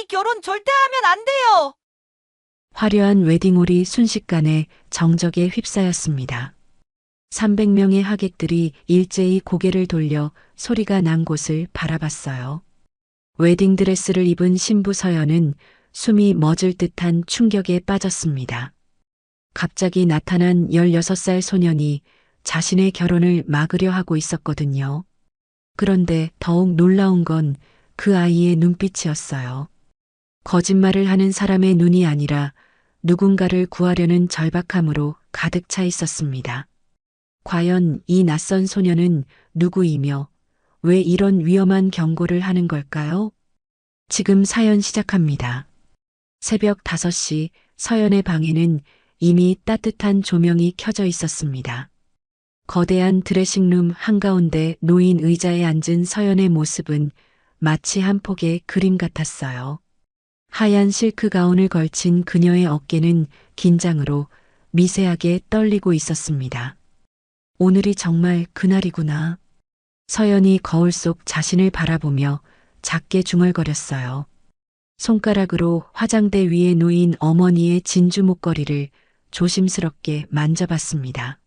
결혼 절대 하면 안 돼요. 화려한 웨딩홀이 순식간에 정적에 휩싸였습니다. 300명의 하객들이 일제히 고개를 돌려 소리가 난 곳을 바라봤어요. 웨딩드레스를 입은 신부 서연은 숨이 멎을 듯한 충격에 빠졌습니다. 갑자기 나타난 16살 소년이 자신의 결혼을 막으려 하고 있었거든요. 그런데 더욱 놀라운 건 그 아이의 눈빛이었어요. 거짓말을 하는 사람의 눈이 아니라 누군가를 구하려는 절박함으로 가득 차 있었습니다. 과연 이 낯선 소녀는 누구이며 왜 이런 위험한 경고를 하는 걸까요? 지금 사연 시작합니다. 새벽 5시 서연의 방에는 이미 따뜻한 조명이 켜져 있었습니다. 거대한 드레싱룸 한가운데 놓인 의자에 앉은 서연의 모습은 마치 한 폭의 그림 같았어요. 하얀 실크 가운을 걸친 그녀의 어깨는 긴장으로 미세하게 떨리고 있었습니다. 오늘이 정말 그날이구나. 서연이 거울 속 자신을 바라보며 작게 중얼거렸어요. 손가락으로 화장대 위에 놓인 어머니의 진주 목걸이를 조심스럽게 만져봤습니다.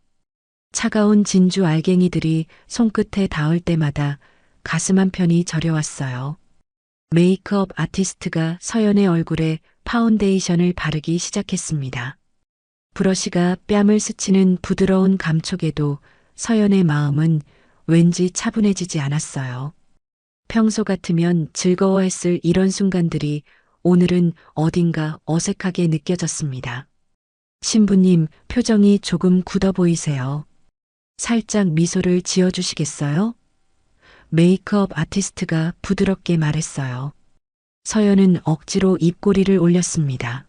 차가운 진주 알갱이들이 손끝에 닿을 때마다 가슴 한편이 저려왔어요. 메이크업 아티스트가 서연의 얼굴에 파운데이션을 바르기 시작했습니다. 브러쉬가 뺨을 스치는 부드러운 감촉에도 서연의 마음은 왠지 차분해지지 않았어요. 평소 같으면 즐거워했을 이런 순간들이 오늘은 어딘가 어색하게 느껴졌습니다. 신부님, 표정이 조금 굳어 보이세요. 살짝 미소를 지어주시겠어요? 메이크업 아티스트가 부드럽게 말했어요. 서연은 억지로 입꼬리를 올렸습니다.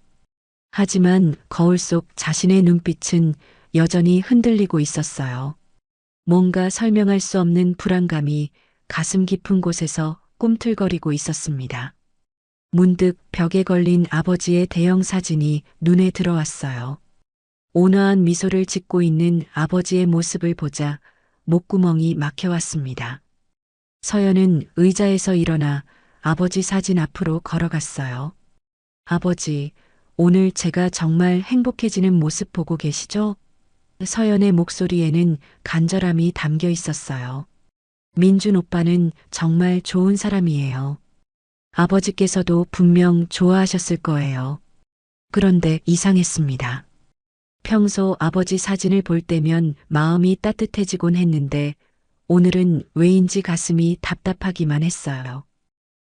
하지만 거울 속 자신의 눈빛은 여전히 흔들리고 있었어요. 뭔가 설명할 수 없는 불안감이 가슴 깊은 곳에서 꿈틀거리고 있었습니다. 문득 벽에 걸린 아버지의 대형 사진이 눈에 들어왔어요. 온화한 미소를 짓고 있는 아버지의 모습을 보자 목구멍이 막혀왔습니다. 서연은 의자에서 일어나 아버지 사진 앞으로 걸어갔어요. 아버지, 오늘 제가 정말 행복해지는 모습 보고 계시죠? 서연의 목소리에는 간절함이 담겨 있었어요. 민준 오빠는 정말 좋은 사람이에요. 아버지께서도 분명 좋아하셨을 거예요. 그런데 이상했습니다. 평소 아버지 사진을 볼 때면 마음이 따뜻해지곤 했는데 오늘은 왜인지 가슴이 답답하기만 했어요.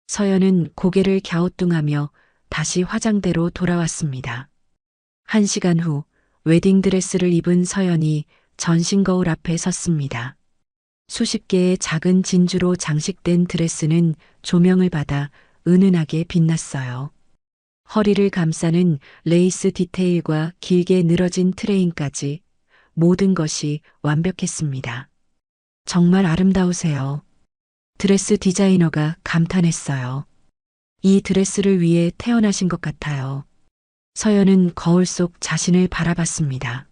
서연은 고개를 갸우뚱하며 다시 화장대로 돌아왔습니다. 1시간 후 웨딩드레스를 입은 서연이 전신 거울 앞에 섰습니다. 수십 개의 작은 진주로 장식된 드레스는 조명을 받아 은은하게 빛났어요. 허리를 감싸는 레이스 디테일과 길게 늘어진 트레인까지 모든 것이 완벽했습니다. 정말 아름다우세요. 드레스 디자이너가 감탄했어요. 이 드레스를 위해 태어나신 것 같아요. 서연은 거울 속 자신을 바라봤습니다.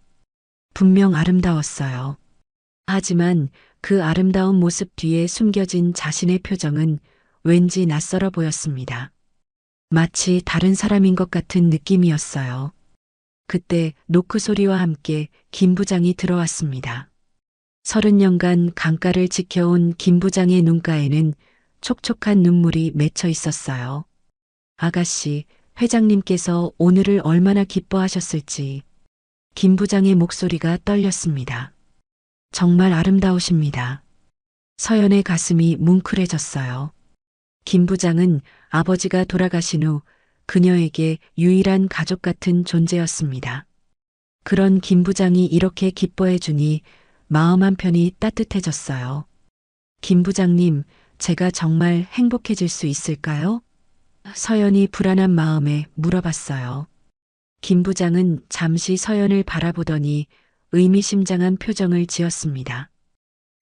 분명 아름다웠어요. 하지만 그 아름다운 모습 뒤에 숨겨진 자신의 표정은 왠지 낯설어 보였습니다. 마치 다른 사람인 것 같은 느낌이었어요. 그때 노크 소리와 함께 김 부장이 들어왔습니다. 30년간 강가를 지켜온 김 부장의 눈가에는 촉촉한 눈물이 맺혀 있었어요. 아가씨, 회장님께서 오늘을 얼마나 기뻐하셨을지. 김 부장의 목소리가 떨렸습니다. 정말 아름다우십니다. 서연의 가슴이 뭉클해졌어요. 김 부장은 아버지가 돌아가신 후 그녀에게 유일한 가족 같은 존재였습니다. 그런 김 부장이 이렇게 기뻐해 주니 마음 한편이 따뜻해졌어요. 김 부장님, 제가 정말 행복해질 수 있을까요? 서연이 불안한 마음에 물어봤어요. 김 부장은 잠시 서연을 바라보더니 의미심장한 표정을 지었습니다.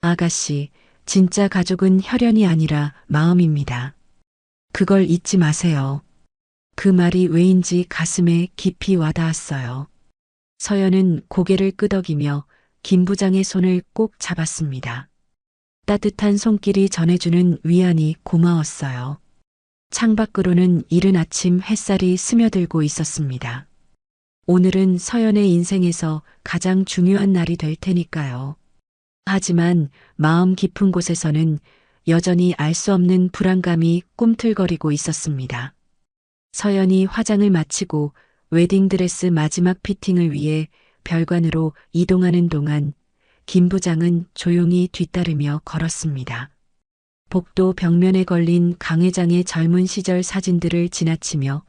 아가씨, 진짜 가족은 혈연이 아니라 마음입니다. 그걸 잊지 마세요. 그 말이 왜인지 가슴에 깊이 와닿았어요. 서연은 고개를 끄덕이며 김 부장의 손을 꼭 잡았습니다. 따뜻한 손길이 전해주는 위안이 고마웠어요. 창밖으로는 이른 아침 햇살이 스며들고 있었습니다. 오늘은 서연의 인생에서 가장 중요한 날이 될 테니까요. 하지만 마음 깊은 곳에서는 여전히 알 수 없는 불안감이 꿈틀거리고 있었습니다. 서연이 화장을 마치고 웨딩드레스 마지막 피팅을 위해 별관으로 이동하는 동안 김 부장은 조용히 뒤따르며 걸었습니다. 복도 벽면에 걸린 강 회장의 젊은 시절 사진들을 지나치며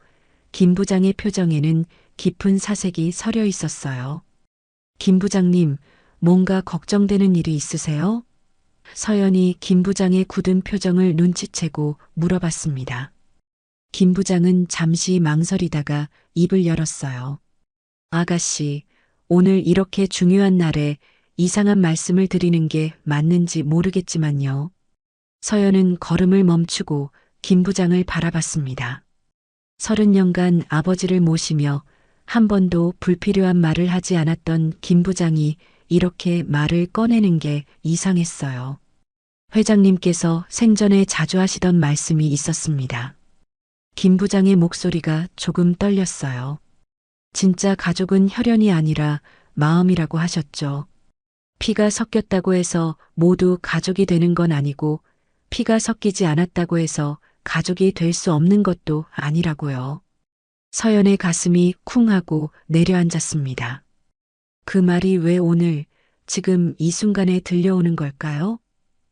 김 부장의 표정에는 깊은 사색이 서려 있었어요. 김 부장님, 뭔가 걱정되는 일이 있으세요? 서연이 김 부장의 굳은 표정을 눈치채고 물어봤습니다. 김 부장은 잠시 망설이다가 입을 열었어요. 아가씨, 오늘 이렇게 중요한 날에 이상한 말씀을 드리는 게 맞는지 모르겠지만요. 서연은 걸음을 멈추고 김 부장을 바라봤습니다. 30년간 아버지를 모시며 한 번도 불필요한 말을 하지 않았던 김 부장이 이렇게 말을 꺼내는 게 이상했어요. 회장님께서 생전에 자주 하시던 말씀이 있었습니다. 김 부장의 목소리가 조금 떨렸어요. 진짜 가족은 혈연이 아니라 마음이라고 하셨죠. 피가 섞였다고 해서 모두 가족이 되는 건 아니고 피가 섞이지 않았다고 해서 가족이 될 수 없는 것도 아니라고요. 서연의 가슴이 쿵 하고 내려앉았습니다. 그 말이 왜 오늘, 지금 이 순간에 들려오는 걸까요?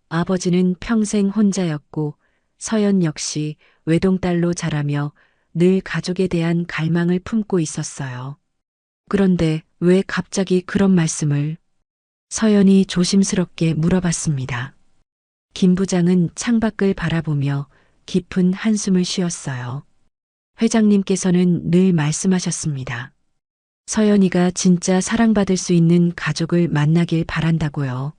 아버지는 평생 혼자였고 서연 역시 외동딸로 자라며 늘 가족에 대한 갈망을 품고 있었어요. 그런데 왜 갑자기 그런 말씀을? 서연이 조심스럽게 물어봤습니다. 김 부장은 창밖을 바라보며 깊은 한숨을 쉬었어요. 회장님께서는 늘 말씀하셨습니다. 서연이가 진짜 사랑받을 수 있는 가족을 만나길 바란다고요.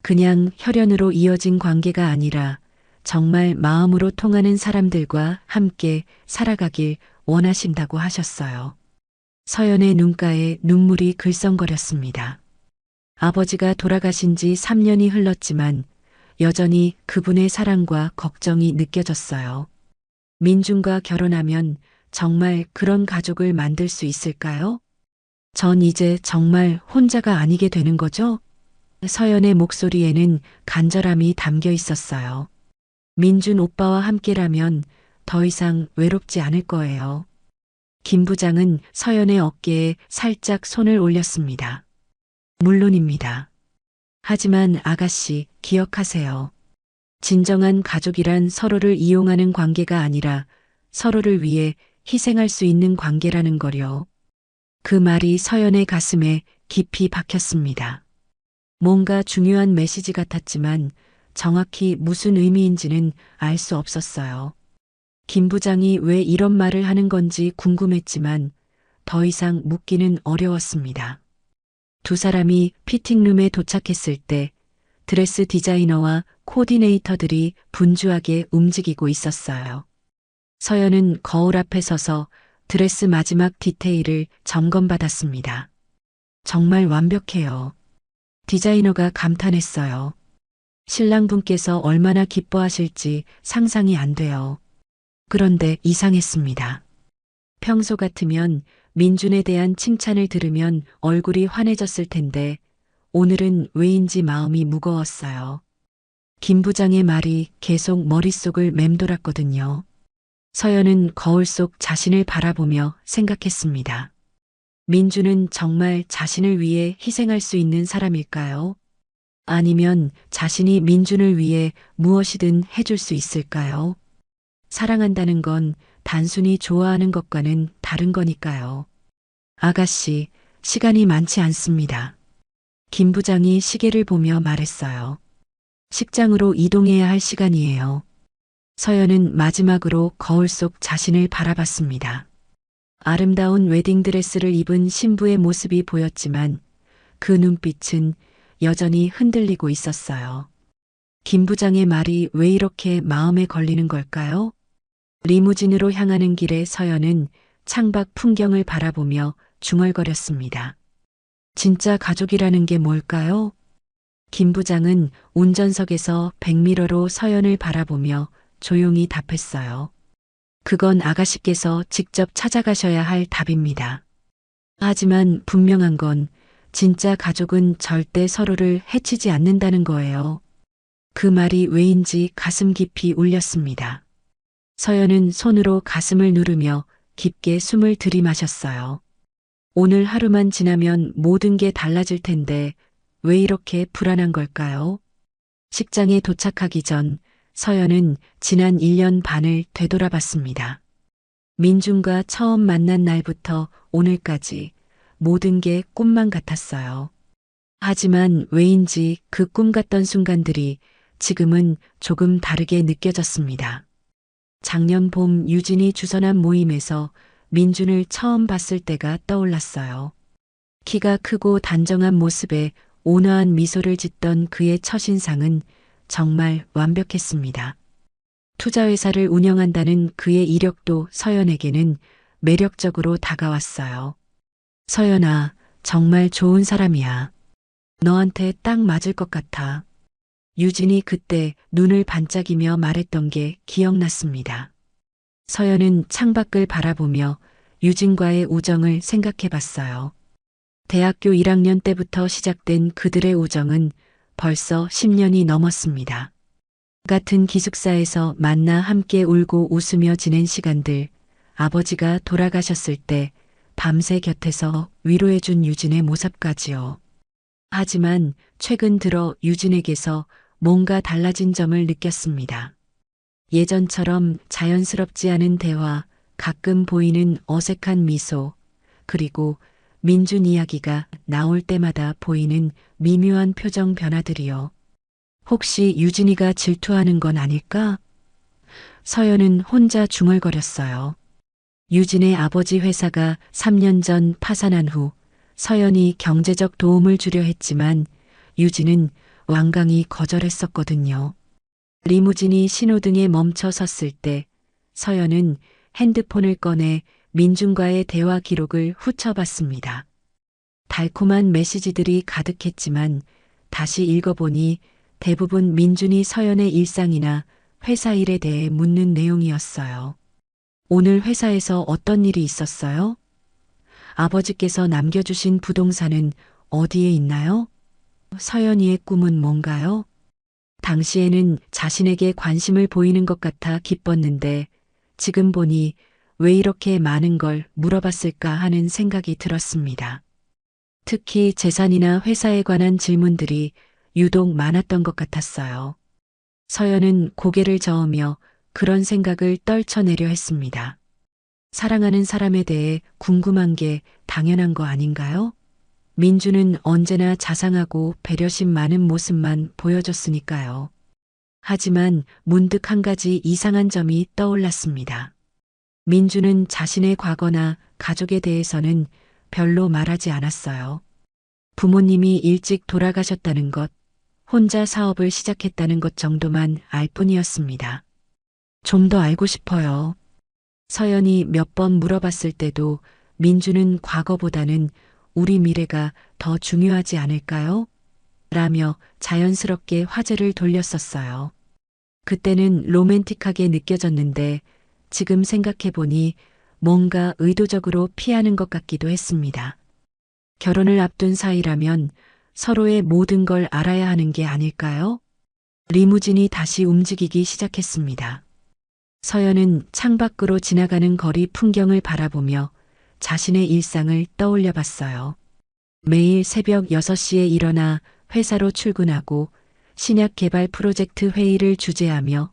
그냥 혈연으로 이어진 관계가 아니라 정말 마음으로 통하는 사람들과 함께 살아가길 원하신다고 하셨어요. 서연의 눈가에 눈물이 글썽거렸습니다. 아버지가 돌아가신 지 3년이 흘렀지만 여전히 그분의 사랑과 걱정이 느껴졌어요. 민준과 결혼하면 정말 그런 가족을 만들 수 있을까요? 전 이제 정말 혼자가 아니게 되는 거죠? 서연의 목소리에는 간절함이 담겨 있었어요. 민준 오빠와 함께라면 더 이상 외롭지 않을 거예요. 김 부장은 서연의 어깨에 살짝 손을 올렸습니다. 물론입니다. 하지만 아가씨, 기억하세요. 진정한 가족이란 서로를 이용하는 관계가 아니라 서로를 위해 희생할 수 있는 관계라는 거요. 그 말이 서연의 가슴에 깊이 박혔습니다. 뭔가 중요한 메시지 같았지만 정확히 무슨 의미인지는 알 수 없었어요. 김 부장이 왜 이런 말을 하는 건지 궁금했지만 더 이상 묻기는 어려웠습니다. 두 사람이 피팅룸에 도착했을 때 드레스 디자이너와 코디네이터들이 분주하게 움직이고 있었어요. 서연은 거울 앞에 서서 드레스 마지막 디테일을 점검받았습니다. 정말 완벽해요. 디자이너가 감탄했어요. 신랑분께서 얼마나 기뻐하실지 상상이 안 돼요. 그런데 이상했습니다. 평소 같으면 민준에 대한 칭찬을 들으면 얼굴이 환해졌을 텐데 오늘은 왜인지 마음이 무거웠어요. 김 부장의 말이 계속 머릿속을 맴돌았거든요. 서연은 거울 속 자신을 바라보며 생각했습니다. 민준은 정말 자신을 위해 희생할 수 있는 사람일까요? 아니면 자신이 민준을 위해 무엇이든 해줄 수 있을까요? 사랑한다는 건 단순히 좋아하는 것과는 다른 거니까요. 아가씨, 시간이 많지 않습니다. 김 부장이 시계를 보며 말했어요. 식장으로 이동해야 할 시간이에요. 서연은 마지막으로 거울 속 자신을 바라봤습니다. 아름다운 웨딩드레스를 입은 신부의 모습이 보였지만 그 눈빛은 여전히 흔들리고 있었어요. 김 부장의 말이 왜 이렇게 마음에 걸리는 걸까요? 리무진으로 향하는 길에 서연은 창밖 풍경을 바라보며 중얼거렸습니다. 진짜 가족이라는 게 뭘까요? 김 부장은 운전석에서 백미러로 서연을 바라보며 조용히 답했어요. 그건 아가씨께서 직접 찾아가셔야 할 답입니다. 하지만 분명한 건 진짜 가족은 절대 서로를 해치지 않는다는 거예요. 그 말이 왜인지 가슴 깊이 울렸습니다. 서연은 손으로 가슴을 누르며 깊게 숨을 들이마셨어요. 오늘 하루만 지나면 모든 게 달라질 텐데 왜 이렇게 불안한 걸까요? 식장에 도착하기 전 서연은 지난 1년 반을 되돌아봤습니다. 민준과 처음 만난 날부터 오늘까지 모든 게 꿈만 같았어요. 하지만 왜인지 그 꿈 같던 순간들이 지금은 조금 다르게 느껴졌습니다. 작년 봄 유진이 주선한 모임에서 민준을 처음 봤을 때가 떠올랐어요. 키가 크고 단정한 모습에 온화한 미소를 짓던 그의 첫인상은 정말 완벽했습니다. 투자회사를 운영한다는 그의 이력도 서연에게는 매력적으로 다가왔어요. 서연아, 정말 좋은 사람이야. 너한테 딱 맞을 것 같아. 유진이 그때 눈을 반짝이며 말했던 게 기억났습니다. 서연은 창밖을 바라보며 유진과의 우정을 생각해 봤어요. 대학교 1학년 때부터 시작된 그들의 우정은 벌써 10년이 넘었습니다. 같은 기숙사에서 만나 함께 울고 웃으며 지낸 시간들, 아버지가 돌아가셨을 때 밤새 곁에서 위로해준 유진의 모습까지요. 하지만 최근 들어 유진에게서 뭔가 달라진 점을 느꼈습니다. 예전처럼 자연스럽지 않은 대화, 가끔 보이는 어색한 미소, 그리고 민준 이야기가 나올 때마다 보이는 미묘한 표정 변화들이요. 혹시 유진이가 질투하는 건 아닐까? 서연은 혼자 중얼거렸어요. 유진의 아버지 회사가 3년 전 파산한 후 서연이 경제적 도움을 주려 했지만 유진은 완강히 거절했었거든요. 리무진이 신호등에 멈춰 섰을 때 서연은 핸드폰을 꺼내 민준과의 대화 기록을 훑어봤습니다. 달콤한 메시지들이 가득했지만 다시 읽어보니 대부분 민준이 서연의 일상이나 회사 일에 대해 묻는 내용이었어요. 오늘 회사에서 어떤 일이 있었어요? 아버지께서 남겨주신 부동산은 어디에 있나요? 서연이의 꿈은 뭔가요? 당시에는 자신에게 관심을 보이는 것 같아 기뻤는데 지금 보니 왜 이렇게 많은 걸 물어봤을까 하는 생각이 들었습니다. 특히 재산이나 회사에 관한 질문들이 유독 많았던 것 같았어요. 서연은 고개를 저으며 그런 생각을 떨쳐내려 했습니다. 사랑하는 사람에 대해 궁금한 게 당연한 거 아닌가요? 민주는 언제나 자상하고 배려심 많은 모습만 보여줬으니까요. 하지만 문득 한 가지 이상한 점이 떠올랐습니다. 민주는 자신의 과거나 가족에 대해서는 별로 말하지 않았어요. 부모님이 일찍 돌아가셨다는 것, 혼자 사업을 시작했다는 것 정도만 알 뿐이었습니다. 좀 더 알고 싶어요. 서연이 몇 번 물어봤을 때도 민주는 과거보다는 우리 미래가 더 중요하지 않을까요? 라며 자연스럽게 화제를 돌렸었어요. 그때는 로맨틱하게 느껴졌는데 지금 생각해보니 뭔가 의도적으로 피하는 것 같기도 했습니다. 결혼을 앞둔 사이라면 서로의 모든 걸 알아야 하는 게 아닐까요? 리무진이 다시 움직이기 시작했습니다. 서연은 창밖으로 지나가는 거리 풍경을 바라보며 자신의 일상을 떠올려 봤어요. 매일 새벽 6시에 일어나 회사로 출근하고 신약 개발 프로젝트 회의를 주재하며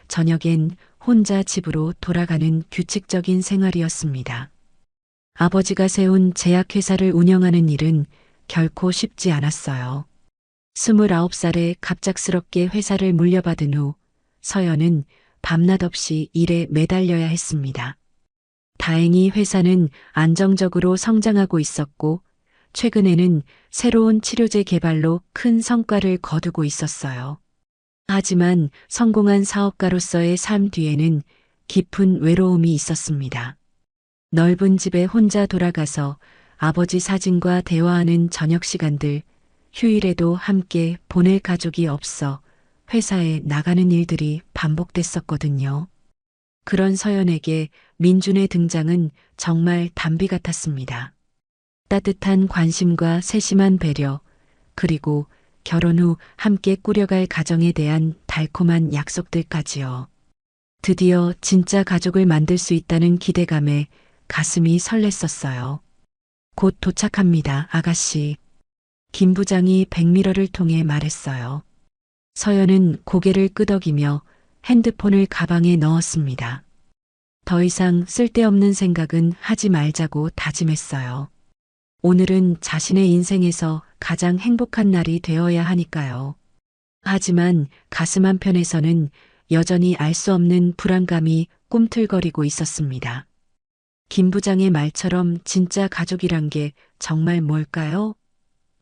저녁엔 혼자 집으로 돌아가는 규칙적인 생활이었습니다. 아버지가 세운 제약회사를 운영하는 일은 결코 쉽지 않았어요. 29살에 갑작스럽게 회사를 물려받은 후 서연은 밤낮 없이 일에 매달려야 했습니다. 다행히 회사는 안정적으로 성장하고 있었고 최근에는 새로운 치료제 개발로 큰 성과를 거두고 있었어요. 하지만 성공한 사업가로서의 삶 뒤에는 깊은 외로움이 있었습니다. 넓은 집에 혼자 돌아가서 아버지 사진과 대화하는 저녁 시간들, 휴일에도 함께 보낼 가족이 없어 회사에 나가는 일들이 반복됐었거든요. 그런 서연에게 민준의 등장은 정말 단비 같았습니다. 따뜻한 관심과 세심한 배려, 그리고 결혼 후 함께 꾸려갈 가정에 대한 달콤한 약속들까지요. 드디어 진짜 가족을 만들 수 있다는 기대감에 가슴이 설렜었어요. 곧 도착합니다, 아가씨. 김 부장이 백미러를 통해 말했어요. 서연은 고개를 끄덕이며 핸드폰을 가방에 넣었습니다. 더 이상 쓸데없는 생각은 하지 말자고 다짐했어요. 오늘은 자신의 인생에서 가장 행복한 날이 되어야 하니까요. 하지만 가슴 한편에서는 여전히 알 수 없는 불안감이 꿈틀거리고 있었습니다. 김 부장의 말처럼 진짜 가족이란 게 정말 뭘까요?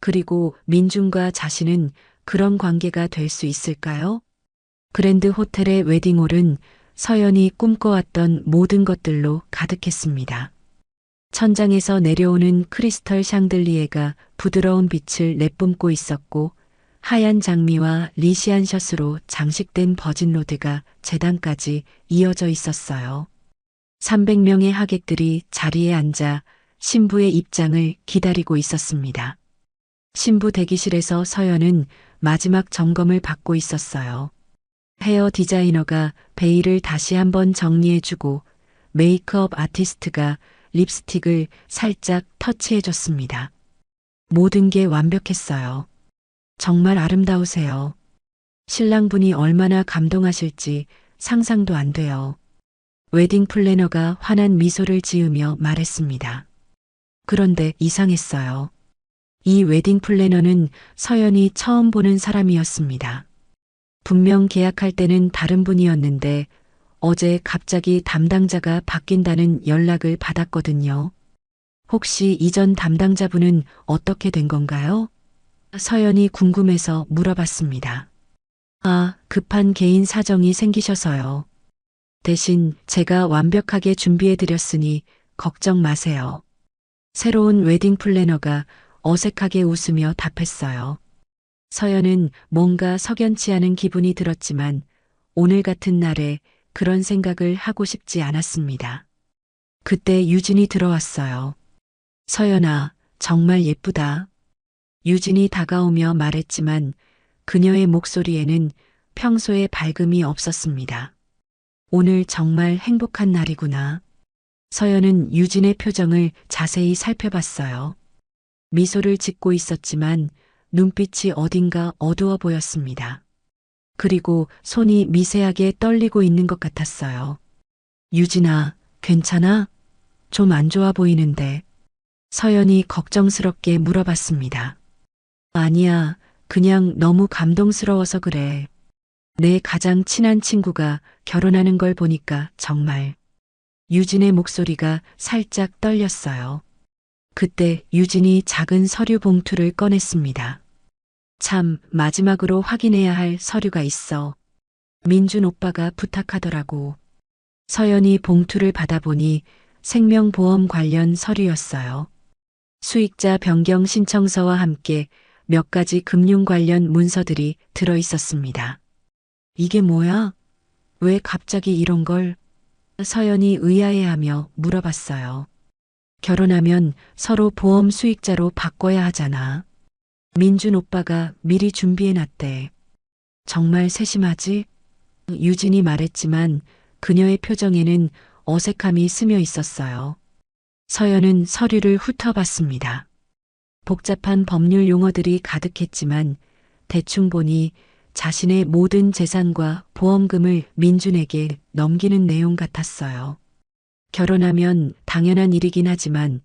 그리고 민준과 자신은 그런 관계가 될 수 있을까요? 그랜드 호텔의 웨딩홀은 서연이 꿈꿔왔던 모든 것들로 가득했습니다. 천장에서 내려오는 크리스털 샹들리에가 부드러운 빛을 내뿜고 있었고, 하얀 장미와 리시안 셔츠로 장식된 버진로드가 재단까지 이어져 있었어요. 300명의 하객들이 자리에 앉아 신부의 입장을 기다리고 있었습니다. 신부 대기실에서 서연은 마지막 점검을 받고 있었어요. 헤어 디자이너가 베일을 다시 한번 정리해주고 메이크업 아티스트가 립스틱을 살짝 터치해줬습니다. 모든 게 완벽했어요. 정말 아름다우세요. 신랑분이 얼마나 감동하실지 상상도 안 돼요. 웨딩 플래너가 환한 미소를 지으며 말했습니다. 그런데 이상했어요. 이 웨딩 플래너는 서연이 처음 보는 사람이었습니다. 분명 계약할 때는 다른 분이었는데 어제 갑자기 담당자가 바뀐다는 연락을 받았거든요. 혹시 이전 담당자분은 어떻게 된 건가요? 서연이 궁금해서 물어봤습니다. 아, 급한 개인 사정이 생기셔서요. 대신 제가 완벽하게 준비해드렸으니 걱정 마세요. 새로운 웨딩 플래너가 어색하게 웃으며 답했어요. 서연은 뭔가 석연치 않은 기분이 들었지만 오늘 같은 날에 그런 생각을 하고 싶지 않았습니다. 그때 유진이 들어왔어요. 서연아, 정말 예쁘다. 유진이 다가오며 말했지만 그녀의 목소리에는 평소의 밝음이 없었습니다. 오늘 정말 행복한 날이구나. 서연은 유진의 표정을 자세히 살펴봤어요. 미소를 짓고 있었지만 눈빛이 어딘가 어두워 보였습니다. 그리고 손이 미세하게 떨리고 있는 것 같았어요. 유진아, 괜찮아? 좀 안 좋아 보이는데. 서연이 걱정스럽게 물어봤습니다. 아니야, 그냥 너무 감동스러워서 그래. 내 가장 친한 친구가 결혼하는 걸 보니까 정말. 유진의 목소리가 살짝 떨렸어요. 그때 유진이 작은 서류 봉투를 꺼냈습니다. 참, 마지막으로 확인해야 할 서류가 있어. 민준 오빠가 부탁하더라고. 서연이 봉투를 받아보니 생명보험 관련 서류였어요. 수익자 변경 신청서와 함께 몇 가지 금융 관련 문서들이 들어 있었습니다. 이게 뭐야? 왜 갑자기 이런 걸? 서연이 의아해하며 물어봤어요. 결혼하면 서로 보험 수익자로 바꿔야 하잖아. 민준 오빠가 미리 준비해놨대. 정말 세심하지? 유진이 말했지만 그녀의 표정에는 어색함이 스며 있었어요. 서연은 서류를 훑어봤습니다. 복잡한 법률 용어들이 가득했지만 대충 보니 자신의 모든 재산과 보험금을 민준에게 넘기는 내용 같았어요. 결혼하면 당연한 일이긴 하지만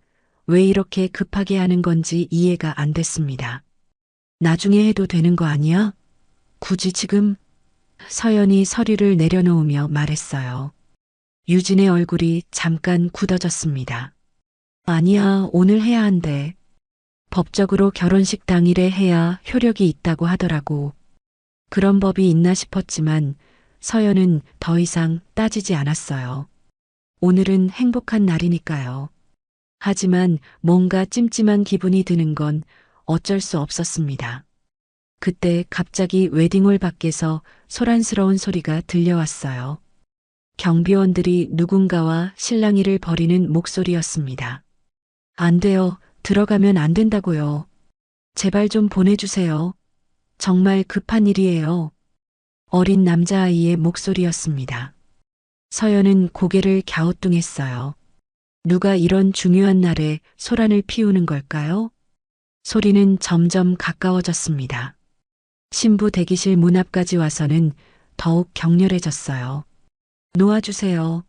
왜 이렇게 급하게 하는 건지 이해가 안 됐습니다. 나중에 해도 되는 거 아니야? 굳이 지금? 서연이 서류를 내려놓으며 말했어요. 유진의 얼굴이 잠깐 굳어졌습니다. 아니야, 오늘 해야 한대. 법적으로 결혼식 당일에 해야 효력이 있다고 하더라고. 그런 법이 있나 싶었지만 서연은 더 이상 따지지 않았어요. 오늘은 행복한 날이니까요. 하지만 뭔가 찜찜한 기분이 드는 건 어쩔 수 없었습니다. 그때 갑자기 웨딩홀 밖에서 소란스러운 소리가 들려왔어요. 경비원들이 누군가와 실랑이를 벌이는 목소리였습니다. 안 돼요. 들어가면 안 된다고요. 제발 좀 보내주세요. 정말 급한 일이에요. 어린 남자아이의 목소리였습니다. 서연은 고개를 갸우뚱했어요. 누가 이런 중요한 날에 소란을 피우는 걸까요? 소리는 점점 가까워졌습니다. 신부 대기실 문 앞까지 와서는 더욱 격렬해졌어요. 놓아주세요.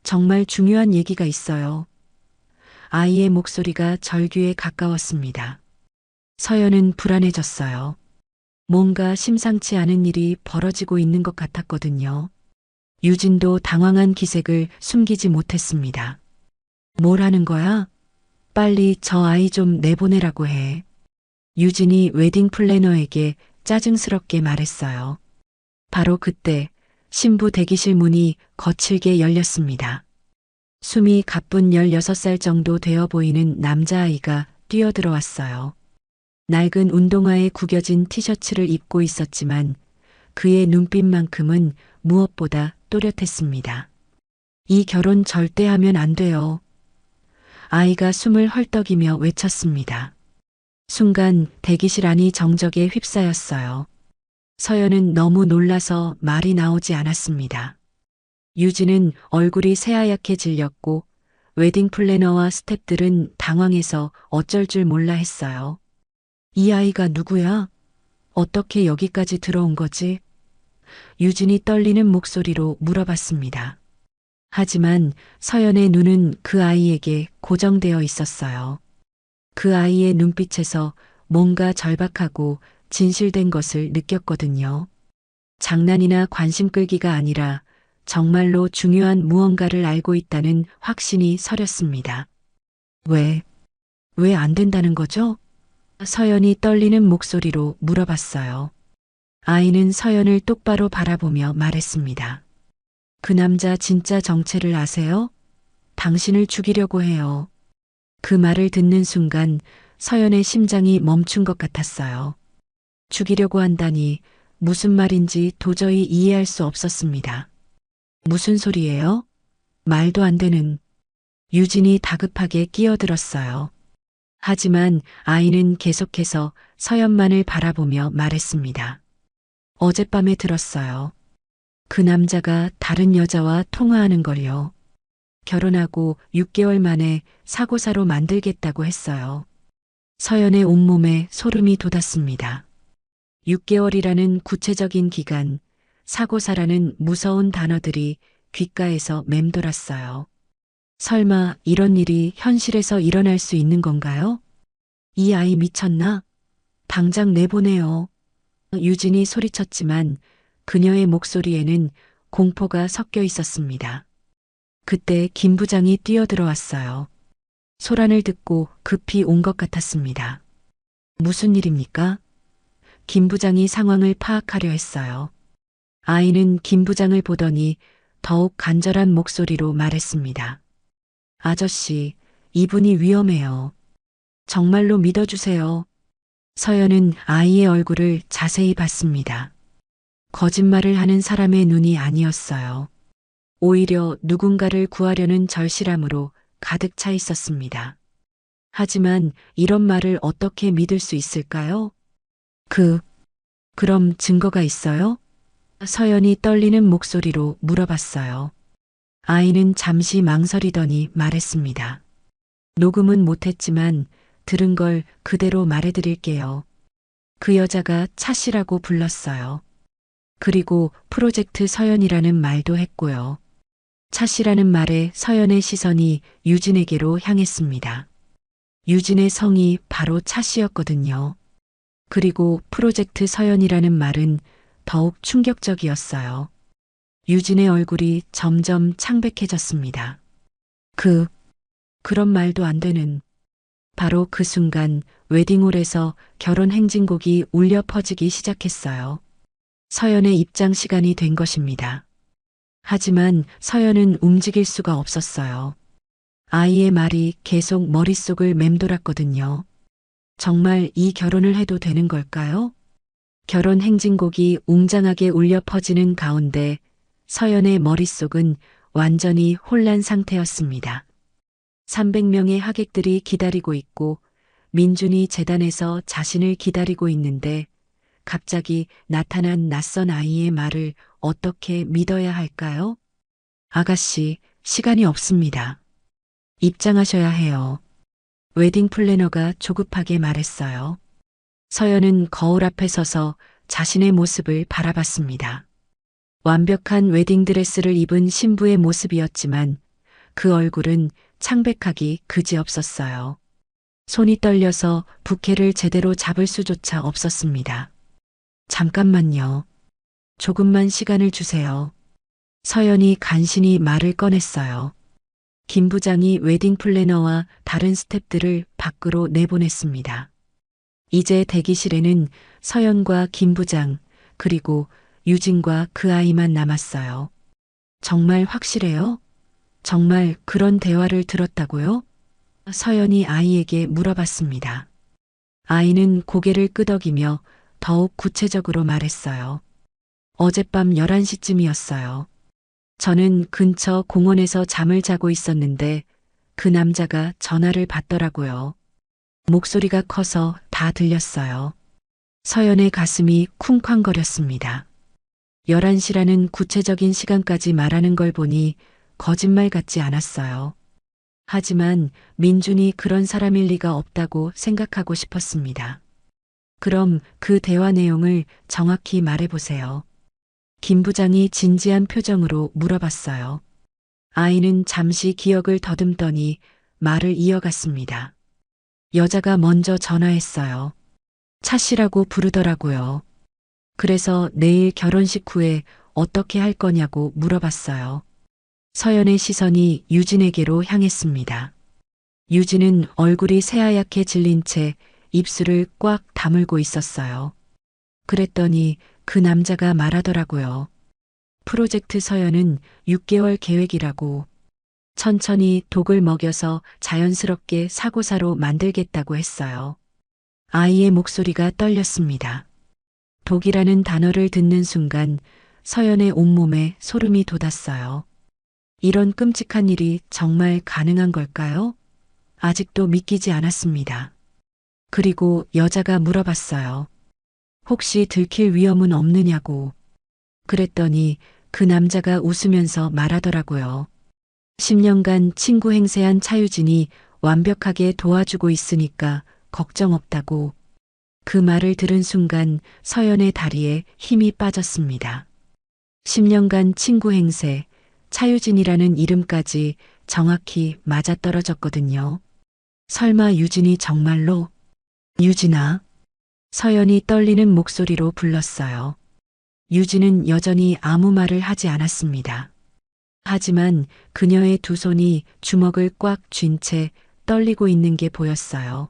정말 중요한 얘기가 있어요. 아이의 목소리가 절규에 가까웠습니다. 서연은 불안해졌어요. 뭔가 심상치 않은 일이 벌어지고 있는 것 같았거든요. 유진도 당황한 기색을 숨기지 못했습니다. 뭘 하는 거야? 빨리 저 아이 좀 내보내라고 해. 유진이 웨딩 플래너에게 짜증스럽게 말했어요. 바로 그때 신부 대기실 문이 거칠게 열렸습니다. 숨이 가쁜 16살 정도 되어 보이는 남자아이가 뛰어들어왔어요. 낡은 운동화에 구겨진 티셔츠를 입고 있었지만 그의 눈빛만큼은 무엇보다 또렷했습니다. 이 결혼 절대 하면 안 돼요. 아이가 숨을 헐떡이며 외쳤습니다. 순간 대기실 안이 정적에 휩싸였어요. 서연은 너무 놀라서 말이 나오지 않았습니다. 유진은 얼굴이 새하얗게 질렸고 웨딩 플래너와 스태프들은 당황해서 어쩔 줄 몰라 했어요. 이 아이가 누구야? 어떻게 여기까지 들어온 거지? 유진이 떨리는 목소리로 물어봤습니다. 하지만 서연의 눈은 그 아이에게 고정되어 있었어요. 그 아이의 눈빛에서 뭔가 절박하고 진실된 것을 느꼈거든요. 장난이나 관심 끌기가 아니라 정말로 중요한 무언가를 알고 있다는 확신이 서렸습니다. 왜 안 된다는 거죠? 서연이 떨리는 목소리로 물어봤어요. 아이는 서연을 똑바로 바라보며 말했습니다. 그 남자 진짜 정체를 아세요? 당신을 죽이려고 해요. 그 말을 듣는 순간 서연의 심장이 멈춘 것 같았어요. 죽이려고 한다니 무슨 말인지 도저히 이해할 수 없었습니다. 무슨 소리예요? 말도 안 되는. 유진이 다급하게 끼어들었어요. 하지만 아이는 계속해서 서연만을 바라보며 말했습니다. 어젯밤에 들었어요. 그 남자가 다른 여자와 통화하는 걸요. 결혼하고 6개월 만에 사고사로 만들겠다고 했어요. 서연의 온몸에 소름이 돋았습니다. 6개월이라는 구체적인 기간, 사고사라는 무서운 단어들이 귓가에서 맴돌았어요. 설마 이런 일이 현실에서 일어날 수 있는 건가요? 이 아이 미쳤나? 당장 내보내요. 유진이 소리쳤지만 그녀의 목소리에는 공포가 섞여 있었습니다. 그때 김 부장이 뛰어들어왔어요. 소란을 듣고 급히 온 것 같았습니다. 무슨 일입니까? 김 부장이 상황을 파악하려 했어요. 아이는 김 부장을 보더니 더욱 간절한 목소리로 말했습니다. 아저씨, 이분이 위험해요. 정말로 믿어주세요. 서연은 아이의 얼굴을 자세히 봤습니다. 거짓말을 하는 사람의 눈이 아니었어요. 오히려 누군가를 구하려는 절실함으로 가득 차 있었습니다. 하지만 이런 말을 어떻게 믿을 수 있을까요? 그럼 증거가 있어요? 서연이 떨리는 목소리로 물어봤어요. 아이는 잠시 망설이더니 말했습니다. 녹음은 못했지만 들은 걸 그대로 말해드릴게요. 그 여자가 차 씨라고 불렀어요. 그리고 프로젝트 서연이라는 말도 했고요. 차 씨라는 말에 서연의 시선이 유진에게로 향했습니다. 유진의 성이 바로 차 씨였거든요. 그리고 프로젝트 서연이라는 말은 더욱 충격적이었어요. 유진의 얼굴이 점점 창백해졌습니다. 그런 말도 안 되는. 바로 그 순간 웨딩홀에서 결혼 행진곡이 울려 퍼지기 시작했어요. 서연의 입장 시간이 된 것입니다. 하지만 서연은 움직일 수가 없었어요. 아이의 말이 계속 머릿속을 맴돌았거든요. 정말 이 결혼을 해도 되는 걸까요? 결혼 행진곡이 웅장하게 울려 퍼지는 가운데 서연의 머릿속은 완전히 혼란 상태였습니다. 300명의 하객들이 기다리고 있고 민준이 재단에서 자신을 기다리고 있는데 갑자기 나타난 낯선 아이의 말을 어떻게 믿어야 할까요? 아가씨, 시간이 없습니다. 입장하셔야 해요. 웨딩 플래너가 조급하게 말했어요. 서연은 거울 앞에 서서 자신의 모습을 바라봤습니다. 완벽한 웨딩드레스를 입은 신부의 모습이었지만 그 얼굴은 창백하기 그지없었어요. 손이 떨려서 부케를 제대로 잡을 수조차 없었습니다. 잠깐만요. 조금만 시간을 주세요. 서연이 간신히 말을 꺼냈어요. 김 부장이 웨딩 플래너와 다른 스태프들을 밖으로 내보냈습니다. 이제 대기실에는 서연과 김 부장, 그리고 유진과 그 아이만 남았어요. 정말 확실해요? 정말 그런 대화를 들었다고요? 서연이 아이에게 물어봤습니다. 아이는 고개를 끄덕이며 더욱 구체적으로 말했어요. 어젯밤 11시쯤이었어요. 저는 근처 공원에서 잠을 자고 있었는데 그 남자가 전화를 받더라고요. 목소리가 커서 다 들렸어요. 서연의 가슴이 쿵쾅거렸습니다. 11시라는 구체적인 시간까지 말하는 걸 보니 거짓말 같지 않았어요. 하지만 민준이 그런 사람일 리가 없다고 생각하고 싶었습니다. 그럼 그 대화 내용을 정확히 말해보세요. 김 부장이 진지한 표정으로 물어봤어요. 아이는 잠시 기억을 더듬더니 말을 이어갔습니다. 여자가 먼저 전화했어요. 차 씨라고 부르더라고요. 그래서 내일 결혼식 후에 어떻게 할 거냐고 물어봤어요. 서연의 시선이 유진에게로 향했습니다. 유진은 얼굴이 새하얗게 질린 채 입술을 꽉 다물고 있었어요. 그랬더니 그 남자가 말하더라고요. 프로젝트 서연은 6개월 계획이라고 천천히 독을 먹여서 자연스럽게 사고사로 만들겠다고 했어요. 아이의 목소리가 떨렸습니다. 독이라는 단어를 듣는 순간 서연의 온몸에 소름이 돋았어요. 이런 끔찍한 일이 정말 가능한 걸까요? 아직도 믿기지 않았습니다. 그리고 여자가 물어봤어요. 혹시 들킬 위험은 없느냐고. 그랬더니 그 남자가 웃으면서 말하더라고요. 10년간 친구 행세한 차유진이 완벽하게 도와주고 있으니까 걱정 없다고. 그 말을 들은 순간 서연의 다리에 힘이 빠졌습니다. 10년간 친구 행세, 차유진이라는 이름까지 정확히 맞아떨어졌거든요. 설마 유진이 정말로? 유진아. 서연이 떨리는 목소리로 불렀어요. 유진은 여전히 아무 말을 하지 않았습니다. 하지만 그녀의 두 손이 주먹을 꽉 쥔 채 떨리고 있는 게 보였어요.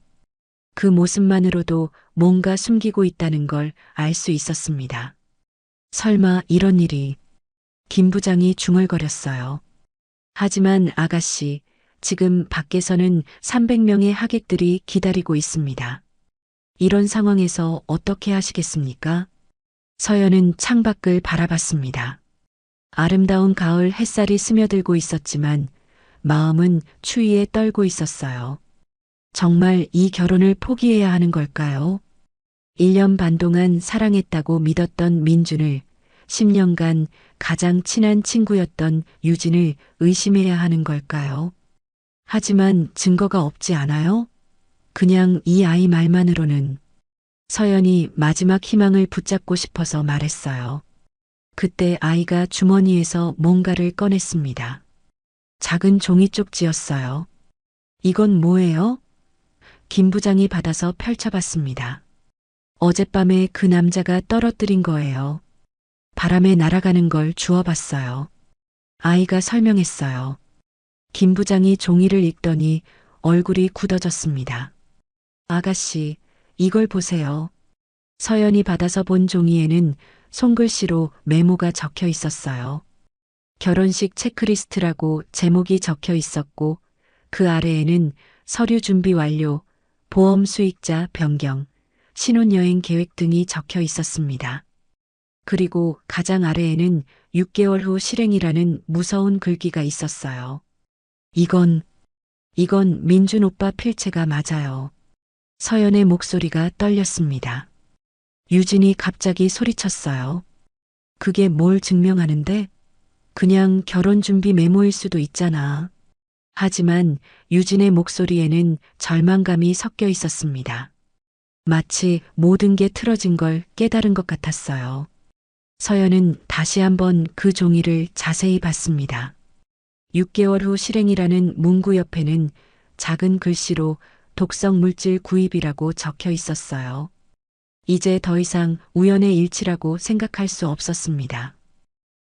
그 모습만으로도 뭔가 숨기고 있다는 걸 알 수 있었습니다. 설마 이런 일이. 김 부장이 중얼거렸어요. 하지만 아가씨, 지금 밖에서는 300명의 하객들이 기다리고 있습니다. 이런 상황에서 어떻게 하시겠습니까? 서연은 창밖을 바라봤습니다. 아름다운 가을 햇살이 스며들고 있었지만 마음은 추위에 떨고 있었어요. 정말 이 결혼을 포기해야 하는 걸까요? 1년 반 동안 사랑했다고 믿었던 민준을 10년간 가장 친한 친구였던 유진을 의심해야 하는 걸까요? 하지만 증거가 없지 않아요? 그냥 이 아이 말만으로는. 서연이 마지막 희망을 붙잡고 싶어서 말했어요. 그때 아이가 주머니에서 뭔가를 꺼냈습니다. 작은 종이 쪽지였어요. 이건 뭐예요? 김 부장이 받아서 펼쳐봤습니다. 어젯밤에 그 남자가 떨어뜨린 거예요. 바람에 날아가는 걸 주워봤어요. 아이가 설명했어요. 김 부장이 종이를 읽더니 얼굴이 굳어졌습니다. 아가씨, 이걸 보세요. 서연이 받아서 본 종이에는 손글씨로 메모가 적혀 있었어요. 결혼식 체크리스트라고 제목이 적혀 있었고 그 아래에는 서류 준비 완료, 보험 수익자 변경, 신혼여행 계획 등이 적혀 있었습니다. 그리고 가장 아래에는 6개월 후 실행이라는 무서운 글귀가 있었어요. 이건 민준 오빠 필체가 맞아요. 서연의 목소리가 떨렸습니다. 유진이 갑자기 소리쳤어요. 그게 뭘 증명하는데? 그냥 결혼 준비 메모일 수도 있잖아. 하지만 유진의 목소리에는 절망감이 섞여 있었습니다. 마치 모든 게 틀어진 걸 깨달은 것 같았어요. 서연은 다시 한번 그 종이를 자세히 봤습니다. 6개월 후 실행이라는 문구 옆에는 작은 글씨로 독성 물질 구입이라고 적혀 있었어요. 이제 더 이상 우연의 일치라고 생각할 수 없었습니다.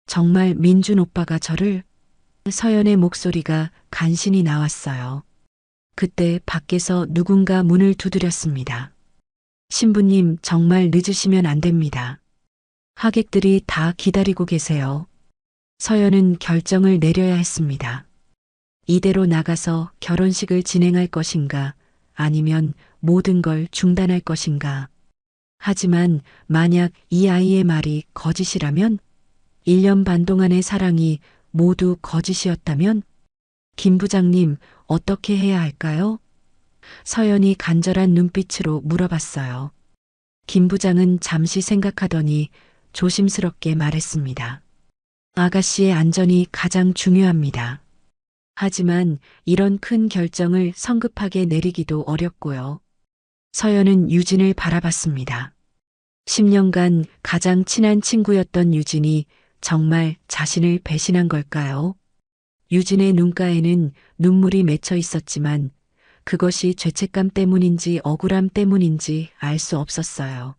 정말 민준 오빠가 저를? 서연의 목소리가 간신히 나왔어요. 그때 밖에서 누군가 문을 두드렸습니다. 신부님, 정말 늦으시면 안 됩니다. 하객들이 다 기다리고 계세요. 서연은 결정을 내려야 했습니다. 이대로 나가서 결혼식을 진행할 것인가, 아니면 모든 걸 중단할 것인가. 하지만 만약 이 아이의 말이 거짓이라면, 1년 반 동안의 사랑이 모두 거짓이었다면, 김 부장님, 어떻게 해야 할까요? 서연이 간절한 눈빛으로 물어봤어요. 김 부장은 잠시 생각하더니 조심스럽게 말했습니다. 아가씨의 안전이 가장 중요합니다. 하지만 이런 큰 결정을 성급하게 내리기도 어렵고요. 서연은 유진을 바라봤습니다. 10년간 가장 친한 친구였던 유진이 정말 자신을 배신한 걸까요? 유진의 눈가에는 눈물이 맺혀 있었지만 그것이 죄책감 때문인지 억울함 때문인지 알 수 없었어요.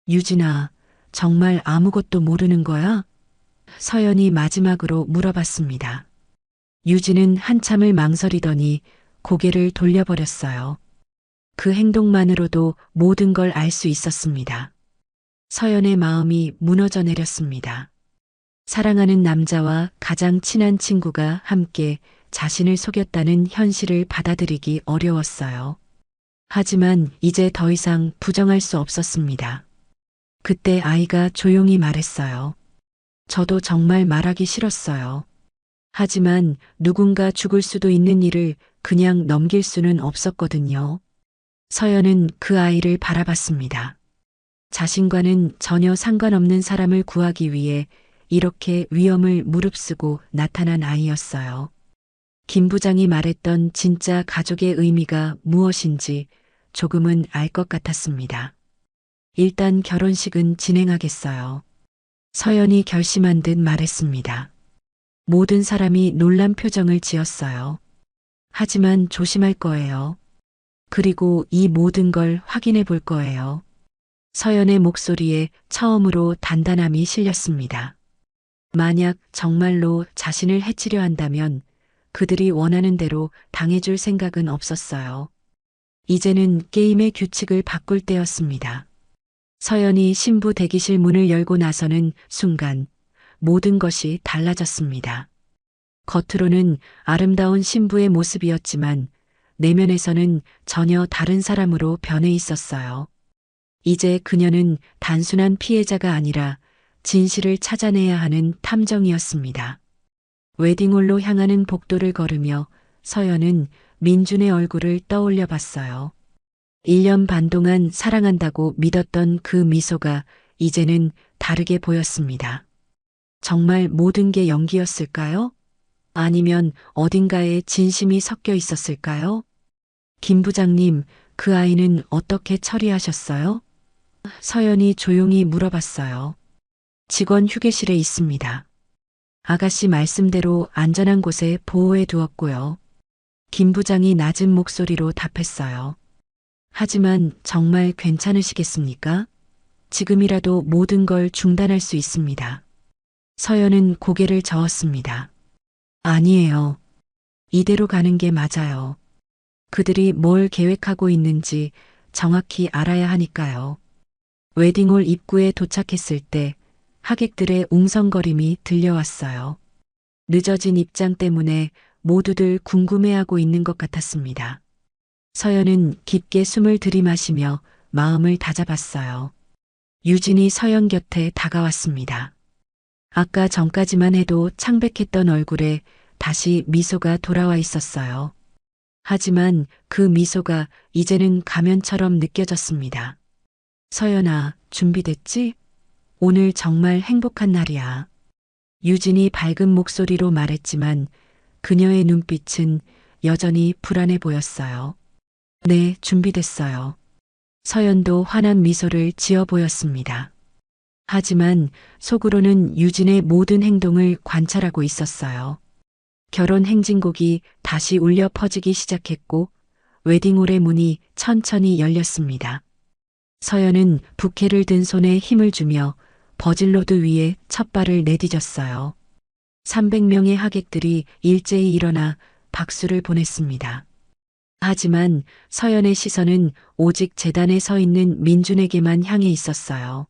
유진아, 정말 아무것도 모르는 거야? 서연이 마지막으로 물어봤습니다. 유진은 한참을 망설이더니 고개를 돌려버렸어요. 그 행동만으로도 모든 걸 알 수 있었습니다. 서연의 마음이 무너져 내렸습니다. 사랑하는 남자와 가장 친한 친구가 함께 자신을 속였다는 현실을 받아들이기 어려웠어요. 하지만 이제 더 이상 부정할 수 없었습니다. 그때 아이가 조용히 말했어요. 저도 정말 말하기 싫었어요. 하지만 누군가 죽을 수도 있는 일을 그냥 넘길 수는 없었거든요. 서연은 그 아이를 바라봤습니다. 자신과는 전혀 상관없는 사람을 구하기 위해 이렇게 위험을 무릅쓰고 나타난 아이였어요. 김 부장이 말했던 진짜 가족의 의미가 무엇인지 조금은 알 것 같았습니다. 일단 결혼식은 진행하겠어요. 서연이 결심한 듯 말했습니다. 모든 사람이 놀란 표정을 지었어요. 하지만 조심할 거예요. 그리고 이 모든 걸 확인해 볼 거예요. 서연의 목소리에 처음으로 단단함이 실렸습니다. 만약 정말로 자신을 해치려 한다면 그들이 원하는 대로 당해줄 생각은 없었어요. 이제는 게임의 규칙을 바꿀 때였습니다. 서연이 신부 대기실 문을 열고 나서는 순간 모든 것이 달라졌습니다. 겉으로는 아름다운 신부의 모습이었지만 내면에서는 전혀 다른 사람으로 변해 있었어요. 이제 그녀는 단순한 피해자가 아니라 진실을 찾아내야 하는 탐정이었습니다. 웨딩홀로 향하는 복도를 걸으며 서연은 민준의 얼굴을 떠올려 봤어요. 1년 반 동안 사랑한다고 믿었던 그 미소가 이제는 다르게 보였습니다. 정말 모든 게 연기였을까요? 아니면 어딘가에 진심이 섞여 있었을까요? 김 부장님, 그 아이는 어떻게 처리하셨어요? 서연이 조용히 물어봤어요. 직원 휴게실에 있습니다. 아가씨 말씀대로 안전한 곳에 보호해 두었고요. 김 부장이 낮은 목소리로 답했어요. 하지만 정말 괜찮으시겠습니까? 지금이라도 모든 걸 중단할 수 있습니다. 서연은 고개를 저었습니다. 아니에요. 이대로 가는 게 맞아요. 그들이 뭘 계획하고 있는지 정확히 알아야 하니까요. 웨딩홀 입구에 도착했을 때 하객들의 웅성거림이 들려왔어요. 늦어진 입장 때문에 모두들 궁금해하고 있는 것 같았습니다. 서연은 깊게 숨을 들이마시며 마음을 다잡았어요. 유진이 서연 곁에 다가왔습니다. 아까 전까지만 해도 창백했던 얼굴에 다시 미소가 돌아와 있었어요. 하지만 그 미소가 이제는 가면처럼 느껴졌습니다. 서연아, 준비됐지? 오늘 정말 행복한 날이야. 유진이 밝은 목소리로 말했지만 그녀의 눈빛은 여전히 불안해 보였어요. 네, 준비됐어요. 서연도 환한 미소를 지어 보였습니다. 하지만 속으로는 유진의 모든 행동을 관찰하고 있었어요. 결혼 행진곡이 다시 울려 퍼지기 시작했고 웨딩홀의 문이 천천히 열렸습니다. 서연은 부케를 든 손에 힘을 주며 버질로드 위에 첫 발을 내디뎠어요. 300명의 하객들이 일제히 일어나 박수를 보냈습니다. 하지만 서연의 시선은 오직 재단에 서 있는 민준에게만 향해 있었어요.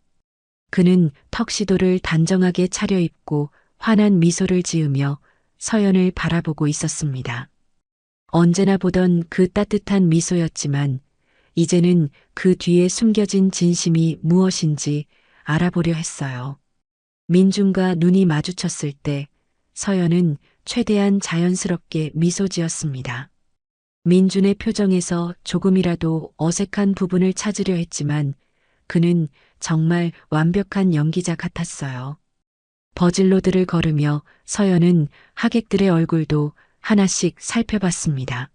그는 턱시도를 단정하게 차려입고 환한 미소를 지으며 서연을 바라보고 있었습니다. 언제나 보던 그 따뜻한 미소였지만 이제는 그 뒤에 숨겨진 진심이 무엇인지 알아보려 했어요. 민준과 눈이 마주쳤을 때 서연은 최대한 자연스럽게 미소 지었습니다. 민준의 표정에서 조금이라도 어색한 부분을 찾으려 했지만 그는 정말 완벽한 연기자 같았어요. 버질로드를 걸으며 서연은 하객들의 얼굴도 하나씩 살펴봤습니다.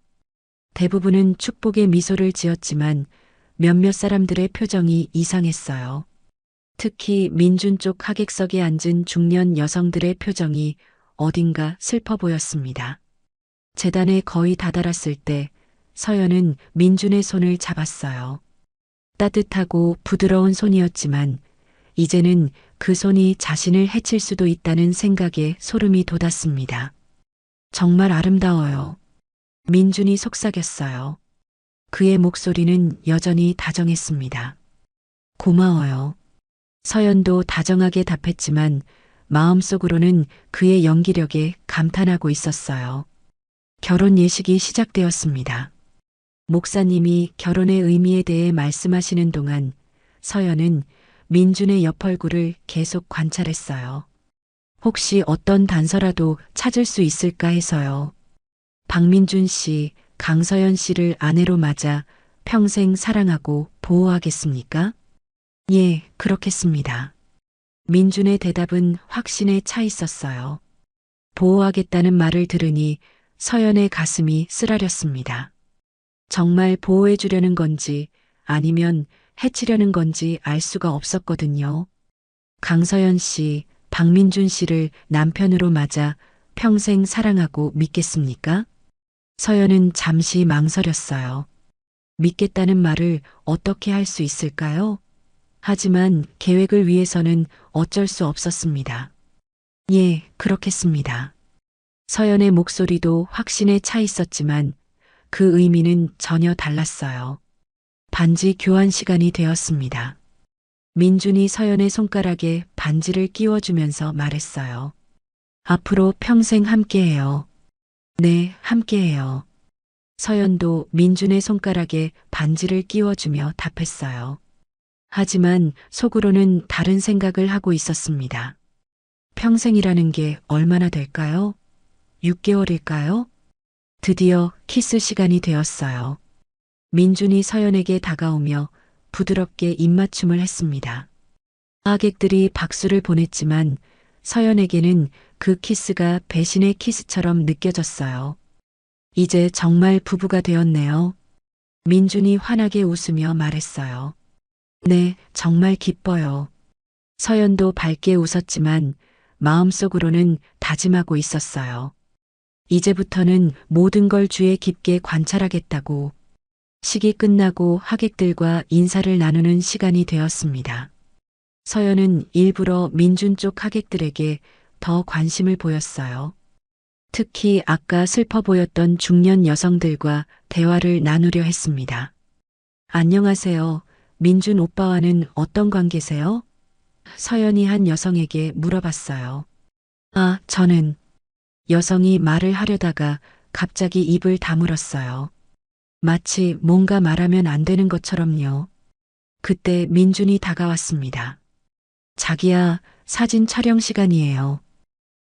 대부분은 축복의 미소를 지었지만 몇몇 사람들의 표정이 이상했어요. 특히 민준 쪽 하객석에 앉은 중년 여성들의 표정이 어딘가 슬퍼 보였습니다. 재단에 거의 다다랐을 때 서연은 민준의 손을 잡았어요. 따뜻하고 부드러운 손이었지만 이제는 그 손이 자신을 해칠 수도 있다는 생각에 소름이 돋았습니다. 정말 아름다워요. 민준이 속삭였어요. 그의 목소리는 여전히 다정했습니다. 고마워요. 서연도 다정하게 답했지만 마음속으로는 그의 연기력에 감탄하고 있었어요. 결혼 예식이 시작되었습니다. 목사님이 결혼의 의미에 대해 말씀하시는 동안 서연은 민준의 옆 얼굴을 계속 관찰했어요. 혹시 어떤 단서라도 찾을 수 있을까 해서요. 박민준 씨, 강서연 씨를 아내로 맞아 평생 사랑하고 보호하겠습니까? 예, 그렇겠습니다. 민준의 대답은 확신에 차 있었어요. 보호하겠다는 말을 들으니 서연의 가슴이 쓰라렸습니다. 정말 보호해 주려는 건지 아니면 해치려는 건지 알 수가 없었거든요. 강서연 씨, 박민준 씨를 남편으로 맞아 평생 사랑하고 믿겠습니까? 서연은 잠시 망설였어요. 믿겠다는 말을 어떻게 할 수 있을까요? 하지만 계획을 위해서는 어쩔 수 없었습니다. 예, 그렇겠습니다. 서연의 목소리도 확신에 차 있었지만 그 의미는 전혀 달랐어요. 반지 교환 시간이 되었습니다. 민준이 서연의 손가락에 반지를 끼워주면서 말했어요. 앞으로 평생 함께해요. 네, 함께해요. 서연도 민준의 손가락에 반지를 끼워주며 답했어요. 하지만 속으로는 다른 생각을 하고 있었습니다. 평생이라는 게 얼마나 될까요? 6개월일까요? 드디어 키스 시간이 되었어요. 민준이 서연에게 다가오며 부드럽게 입맞춤을 했습니다. 하객들이 박수를 보냈지만 서연에게는 그 키스가 배신의 키스처럼 느껴졌어요. 이제 정말 부부가 되었네요. 민준이 환하게 웃으며 말했어요. 네, 정말 기뻐요. 서연도 밝게 웃었지만 마음속으로는 다짐하고 있었어요. 이제부터는 모든 걸 주의 깊게 관찰하겠다고. 식이 끝나고 하객들과 인사를 나누는 시간이 되었습니다. 서연은 일부러 민준 쪽 하객들에게 더 관심을 보였어요. 특히 아까 슬퍼 보였던 중년 여성들과 대화를 나누려 했습니다. 안녕하세요. 민준 오빠와는 어떤 관계세요? 서연이 한 여성에게 물어봤어요. 아, 저는. 여성이 말을 하려다가 갑자기 입을 다물었어요. 마치 뭔가 말하면 안 되는 것처럼요. 그때 민준이 다가왔습니다. 자기야, 사진 촬영 시간이에요.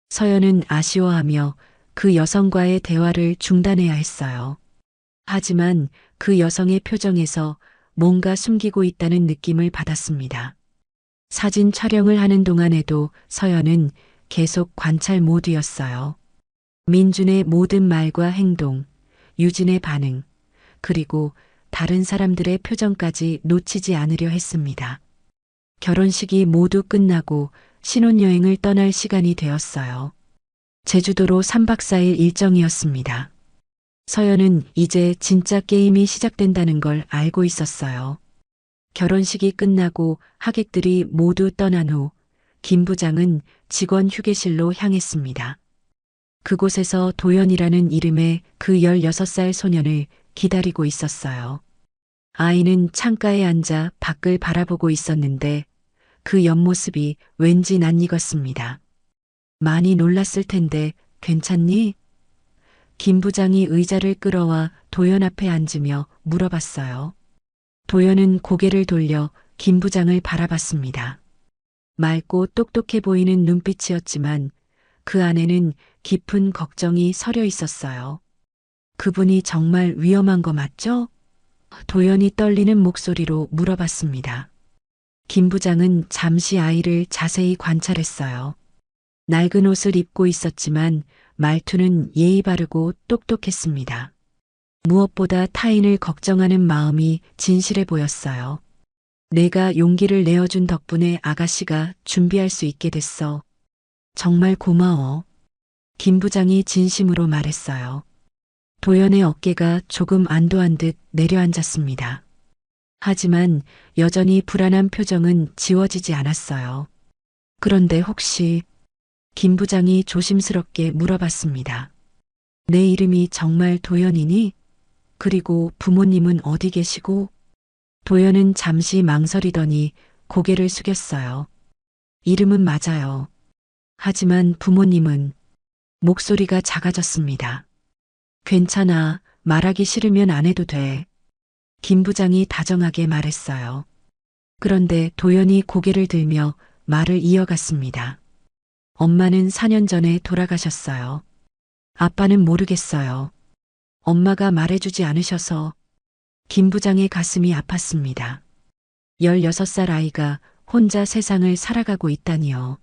서연은 아쉬워하며 그 여성과의 대화를 중단해야 했어요. 하지만 그 여성의 표정에서 뭔가 숨기고 있다는 느낌을 받았습니다. 사진 촬영을 하는 동안에도 서연은 계속 관찰 모드였어요. 민준의 모든 말과 행동, 유진의 반응, 그리고 다른 사람들의 표정까지 놓치지 않으려 했습니다. 결혼식이 모두 끝나고 신혼여행을 떠날 시간이 되었어요. 제주도로 3박 4일 일정이었습니다. 서연은 이제 진짜 게임이 시작된다는 걸 알고 있었어요. 결혼식이 끝나고 하객들이 모두 떠난 후 김 부장은 직원 휴게실로 향했습니다. 그곳에서 도연이라는 이름의 그 16살 소년을 기다리고 있었어요. 아이는 창가에 앉아 밖을 바라보고 있었는데 그 옆모습이 왠지 낯익었습니다. 많이 놀랐을 텐데 괜찮니? 김 부장이 의자를 끌어와 도연 앞에 앉으며 물어봤어요. 도연은 고개를 돌려 김 부장을 바라봤습니다. 맑고 똑똑해 보이는 눈빛이었지만 그 안에는 깊은 걱정이 서려 있었어요. 그분이 정말 위험한 거 맞죠? 도연이 떨리는 목소리로 물어봤습니다. 김 부장은 잠시 아이를 자세히 관찰했어요. 낡은 옷을 입고 있었지만 말투는 예의 바르고 똑똑했습니다. 무엇보다 타인을 걱정하는 마음이 진실해 보였어요. 내가 용기를 내어준 덕분에 아가씨가 준비할 수 있게 됐어. 정말 고마워. 김 부장이 진심으로 말했어요. 도연의 어깨가 조금 안도한 듯 내려앉았습니다. 하지만 여전히 불안한 표정은 지워지지 않았어요. 그런데 혹시 김 부장이 조심스럽게 물어봤습니다. 내 이름이 정말 도연이니? 그리고 부모님은 어디 계시고? 도연은 잠시 망설이더니 고개를 숙였어요. 이름은 맞아요. 하지만 부모님은 목소리가 작아졌습니다. 괜찮아. 말하기 싫으면 안 해도 돼. 김 부장이 다정하게 말했어요. 그런데 도연이 고개를 들며 말을 이어갔습니다. 엄마는 4년 전에 돌아가셨어요. 아빠는 모르겠어요. 엄마가 말해주지 않으셔서 김 부장의 가슴이 아팠습니다. 16살 아이가 혼자 세상을 살아가고 있다니요.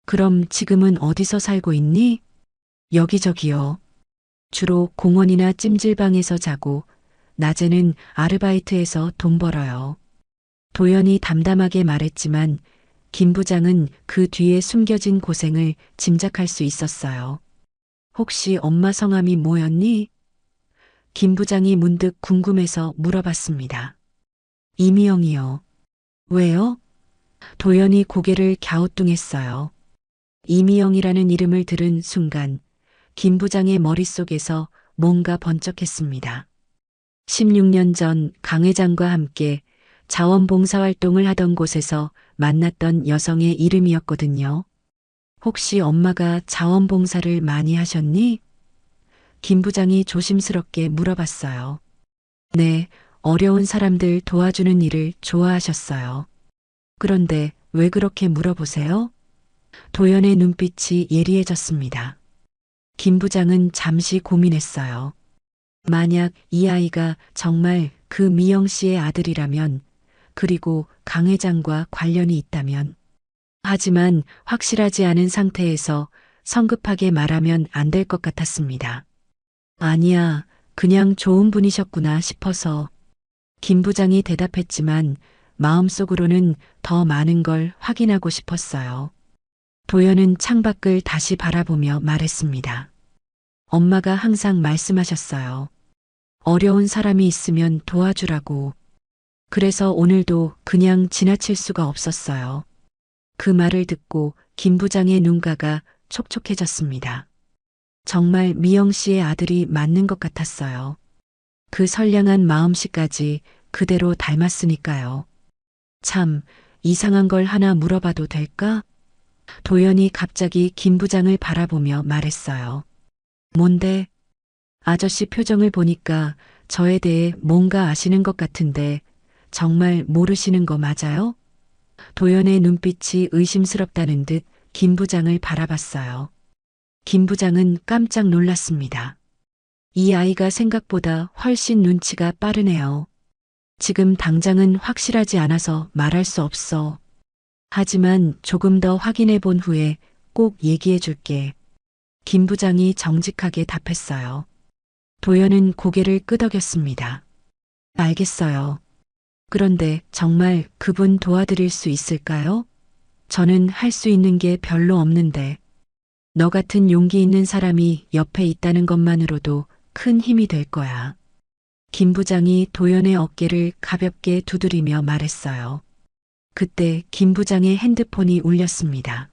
그럼 지금은 어디서 살고 있니? 여기저기요. 주로 공원이나 찜질방에서 자고 낮에는 아르바이트해서 돈 벌어요. 도연이 담담하게 말했지만 김 부장은 그 뒤에 숨겨진 고생을 짐작할 수 있었어요. 혹시 엄마 성함이 뭐였니? 김 부장이 문득 궁금해서 물어봤습니다. 이미영이요. 왜요? 도연이 고개를 갸우뚱했어요. 이미영이라는 이름을 들은 순간 김 부장의 머릿속에서 뭔가 번쩍했습니다. 16년 전 강 회장과 함께 자원봉사활동을 하던 곳에서 만났던 여성의 이름이었거든요. 혹시 엄마가 자원봉사를 많이 하셨니? 김 부장이 조심스럽게 물어봤어요. 네, 어려운 사람들 도와주는 일을 좋아하셨어요. 그런데 왜 그렇게 물어보세요? 도연의 눈빛이 예리해졌습니다. 김 부장은 잠시 고민했어요. 만약 이 아이가 정말 그 미영 씨의 아들이라면, 그리고 강 회장과 관련이 있다면. 하지만 확실하지 않은 상태에서 성급하게 말하면 안 될 것 같았습니다. 아니야, 그냥 좋은 분이셨구나 싶어서. 김 부장이 대답했지만 마음속으로는 더 많은 걸 확인하고 싶었어요. 도연은 창밖을 다시 바라보며 말했습니다. 엄마가 항상 말씀하셨어요. 어려운 사람이 있으면 도와주라고. 그래서 오늘도 그냥 지나칠 수가 없었어요. 그 말을 듣고 김 부장의 눈가가 촉촉해졌습니다. 정말 미영 씨의 아들이 맞는 것 같았어요. 그 선량한 마음씨까지 그대로 닮았으니까요. 참, 이상한 걸 하나 물어봐도 될까? 도연이 갑자기 김 부장을 바라보며 말했어요. 뭔데? 아저씨 표정을 보니까 저에 대해 뭔가 아시는 것 같은데 정말 모르시는 거 맞아요? 도연의 눈빛이 의심스럽다는 듯 김 부장을 바라봤어요. 김 부장은 깜짝 놀랐습니다. 이 아이가 생각보다 훨씬 눈치가 빠르네요. 지금 당장은 확실하지 않아서 말할 수 없어. 하지만 조금 더 확인해 본 후에 꼭 얘기해 줄게. 김 부장이 정직하게 답했어요. 도연은 고개를 끄덕였습니다. 알겠어요. 그런데 정말 그분 도와드릴 수 있을까요? 저는 할 수 있는 게 별로 없는데. 너 같은 용기 있는 사람이 옆에 있다는 것만으로도 큰 힘이 될 거야. 김 부장이 도연의 어깨를 가볍게 두드리며 말했어요. 그때 김 부장의 핸드폰이 울렸습니다.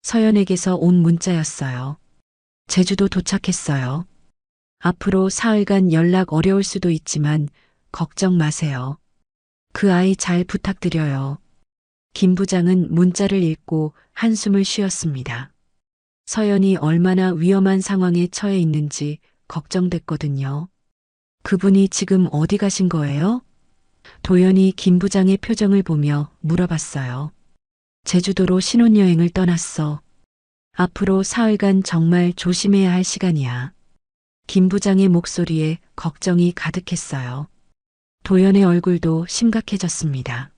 서연에게서 온 문자였어요. 제주도 도착했어요. 앞으로 사흘간 연락 어려울 수도 있지만 걱정 마세요. 그 아이 잘 부탁드려요. 김 부장은 문자를 읽고 한숨을 쉬었습니다. 서연이 얼마나 위험한 상황에 처해 있는지 걱정됐거든요. 그분이 지금 어디 가신 거예요? 도연이 김 부장의 표정을 보며 물어봤어요. 제주도로 신혼여행을 떠났어. 앞으로 사흘간 정말 조심해야 할 시간이야. 김 부장의 목소리에 걱정이 가득했어요. 도연의 얼굴도 심각해졌습니다.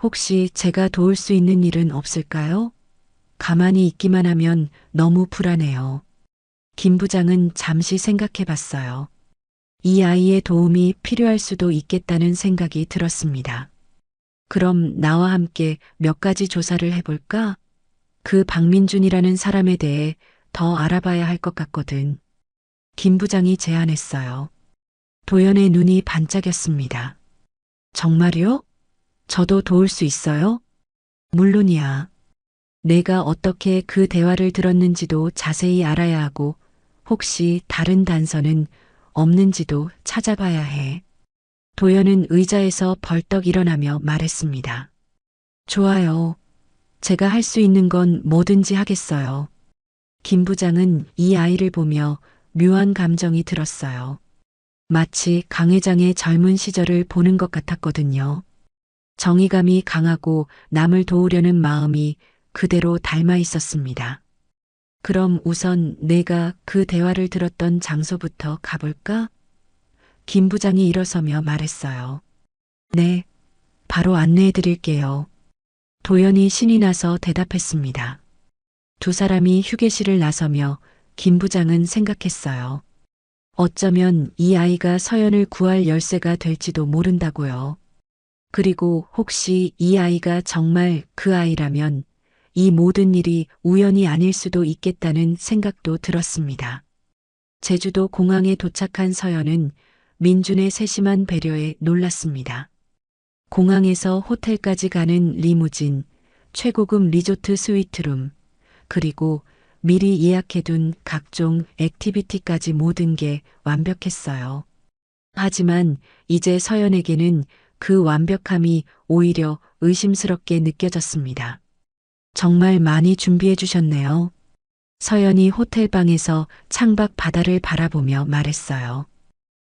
혹시 제가 도울 수 있는 일은 없을까요? 가만히 있기만 하면 너무 불안해요. 김 부장은 잠시 생각해 봤어요. 이 아이의 도움이 필요할 수도 있겠다는 생각이 들었습니다. 그럼 나와 함께 몇 가지 조사를 해볼까? 그 박민준이라는 사람에 대해 더 알아봐야 할 것 같거든. 김 부장이 제안했어요. 도연의 눈이 반짝였습니다. 정말요? 저도 도울 수 있어요? 물론이야. 내가 어떻게 그 대화를 들었는지도 자세히 알아야 하고 혹시 다른 단서는 없는지도 찾아봐야 해. 도연은 의자에서 벌떡 일어나며 말했습니다. 좋아요. 제가 할 수 있는 건 뭐든지 하겠어요. 김 부장은 이 아이를 보며 묘한 감정이 들었어요. 마치 강 회장의 젊은 시절을 보는 것 같았거든요. 정의감이 강하고 남을 도우려는 마음이 그대로 닮아 있었습니다. 그럼 우선 내가 그 대화를 들었던 장소부터 가볼까? 김 부장이 일어서며 말했어요. 네, 바로 안내해 드릴게요. 도연이 신이 나서 대답했습니다. 두 사람이 휴게실을 나서며 김 부장은 생각했어요. 어쩌면 이 아이가 서연을 구할 열쇠가 될지도 모른다고요. 그리고 혹시 이 아이가 정말 그 아이라면 이 모든 일이 우연이 아닐 수도 있겠다는 생각도 들었습니다. 제주도 공항에 도착한 서연은 민준의 세심한 배려에 놀랐습니다. 공항에서 호텔까지 가는 리무진, 최고급 리조트 스위트룸, 그리고 미리 예약해둔 각종 액티비티까지 모든 게 완벽했어요. 하지만 이제 서연에게는 그 완벽함이 오히려 의심스럽게 느껴졌습니다. 정말 많이 준비해 주셨네요. 서연이 호텔방에서 창밖 바다를 바라보며 말했어요.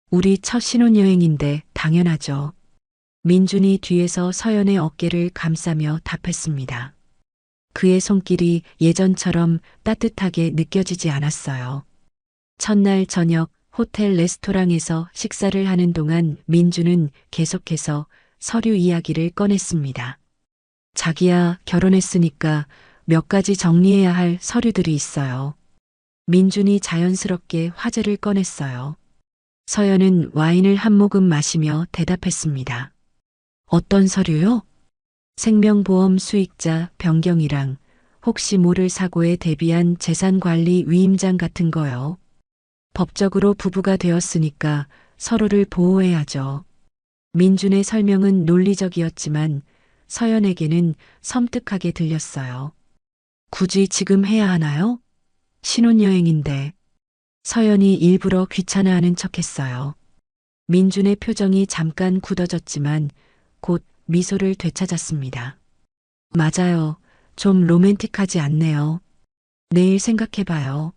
우리 첫 신혼여행인데 당연하죠. 민준이 뒤에서 서연의 어깨를 감싸며 답했습니다. 그의 손길이 예전처럼 따뜻하게 느껴지지 않았어요. 첫날 저녁 호텔 레스토랑에서 식사를 하는 동안 민준은 계속해서 서류 이야기를 꺼냈습니다. 자기야, 결혼했으니까 몇 가지 정리해야 할 서류들이 있어요. 민준이 자연스럽게 화제를 꺼냈어요. 서연은 와인을 한 모금 마시며 대답했습니다. 어떤 서류요? 생명보험 수익자 변경이랑 혹시 모를 사고에 대비한 재산관리 위임장 같은 거요. 법적으로 부부가 되었으니까 서로를 보호해야죠. 민준의 설명은 논리적이었지만 서연에게는 섬뜩하게 들렸어요. 굳이 지금 해야 하나요? 신혼여행인데. 서연이 일부러 귀찮아하는 척했어요. 민준의 표정이 잠깐 굳어졌지만 곧 미소를 되찾았습니다. 맞아요. 좀 로맨틱하지 않네요. 내일 생각해봐요.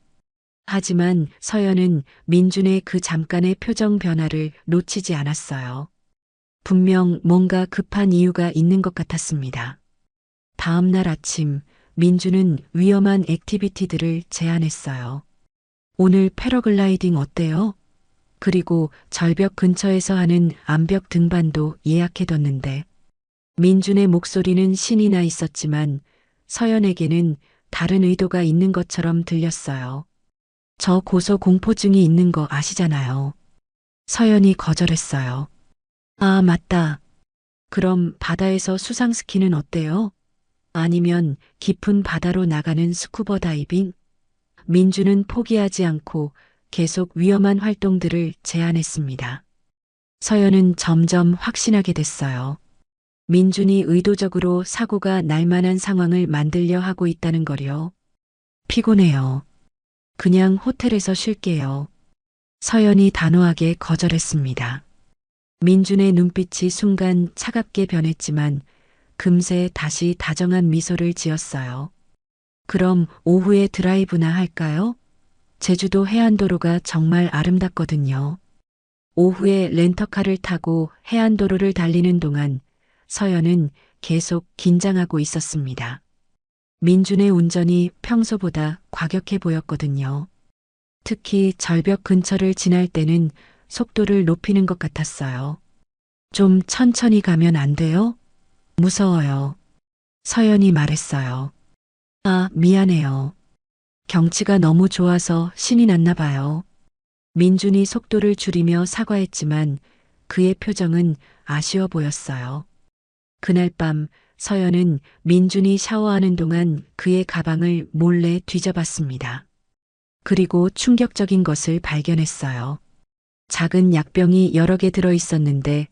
하지만 서연은 민준의 그 잠깐의 표정 변화를 놓치지 않았어요. 분명 뭔가 급한 이유가 있는 것 같았습니다. 다음 날 아침 민주는 위험한 액티비티들을 제안했어요. 오늘 패러글라이딩 어때요? 그리고 절벽 근처에서 하는 암벽 등반도 예약해뒀는데 민준의 목소리는 신이 나 있었지만 서연에게는 다른 의도가 있는 것처럼 들렸어요. 저 고소공포증이 있는 거 아시잖아요. 서연이 거절했어요. 아, 맞다. 그럼 바다에서 수상스키는 어때요? 아니면 깊은 바다로 나가는 스쿠버 다이빙? 민주는 포기하지 않고 계속 위험한 활동들을 제안했습니다. 서연은 점점 확신하게 됐어요. 민준이 의도적으로 사고가 날 만한 상황을 만들려 하고 있다는 거요. 피곤해요. 그냥 호텔에서 쉴게요. 서연이 단호하게 거절했습니다. 민준의 눈빛이 순간 차갑게 변했지만 금세 다시 다정한 미소를 지었어요. 그럼 오후에 드라이브나 할까요? 제주도 해안도로가 정말 아름답거든요. 오후에 렌터카를 타고 해안도로를 달리는 동안 서연은 계속 긴장하고 있었습니다. 민준의 운전이 평소보다 과격해 보였거든요. 특히 절벽 근처를 지날 때는 속도를 높이는 것 같았어요. 좀 천천히 가면 안 돼요? 무서워요. 서연이 말했어요. 아, 미안해요. 경치가 너무 좋아서 신이 났나 봐요. 민준이 속도를 줄이며 사과했지만 그의 표정은 아쉬워 보였어요. 그날 밤 서연은 민준이 샤워하는 동안 그의 가방을 몰래 뒤져봤습니다. 그리고 충격적인 것을 발견했어요. 작은 약병이 여러 개 들어 있었는데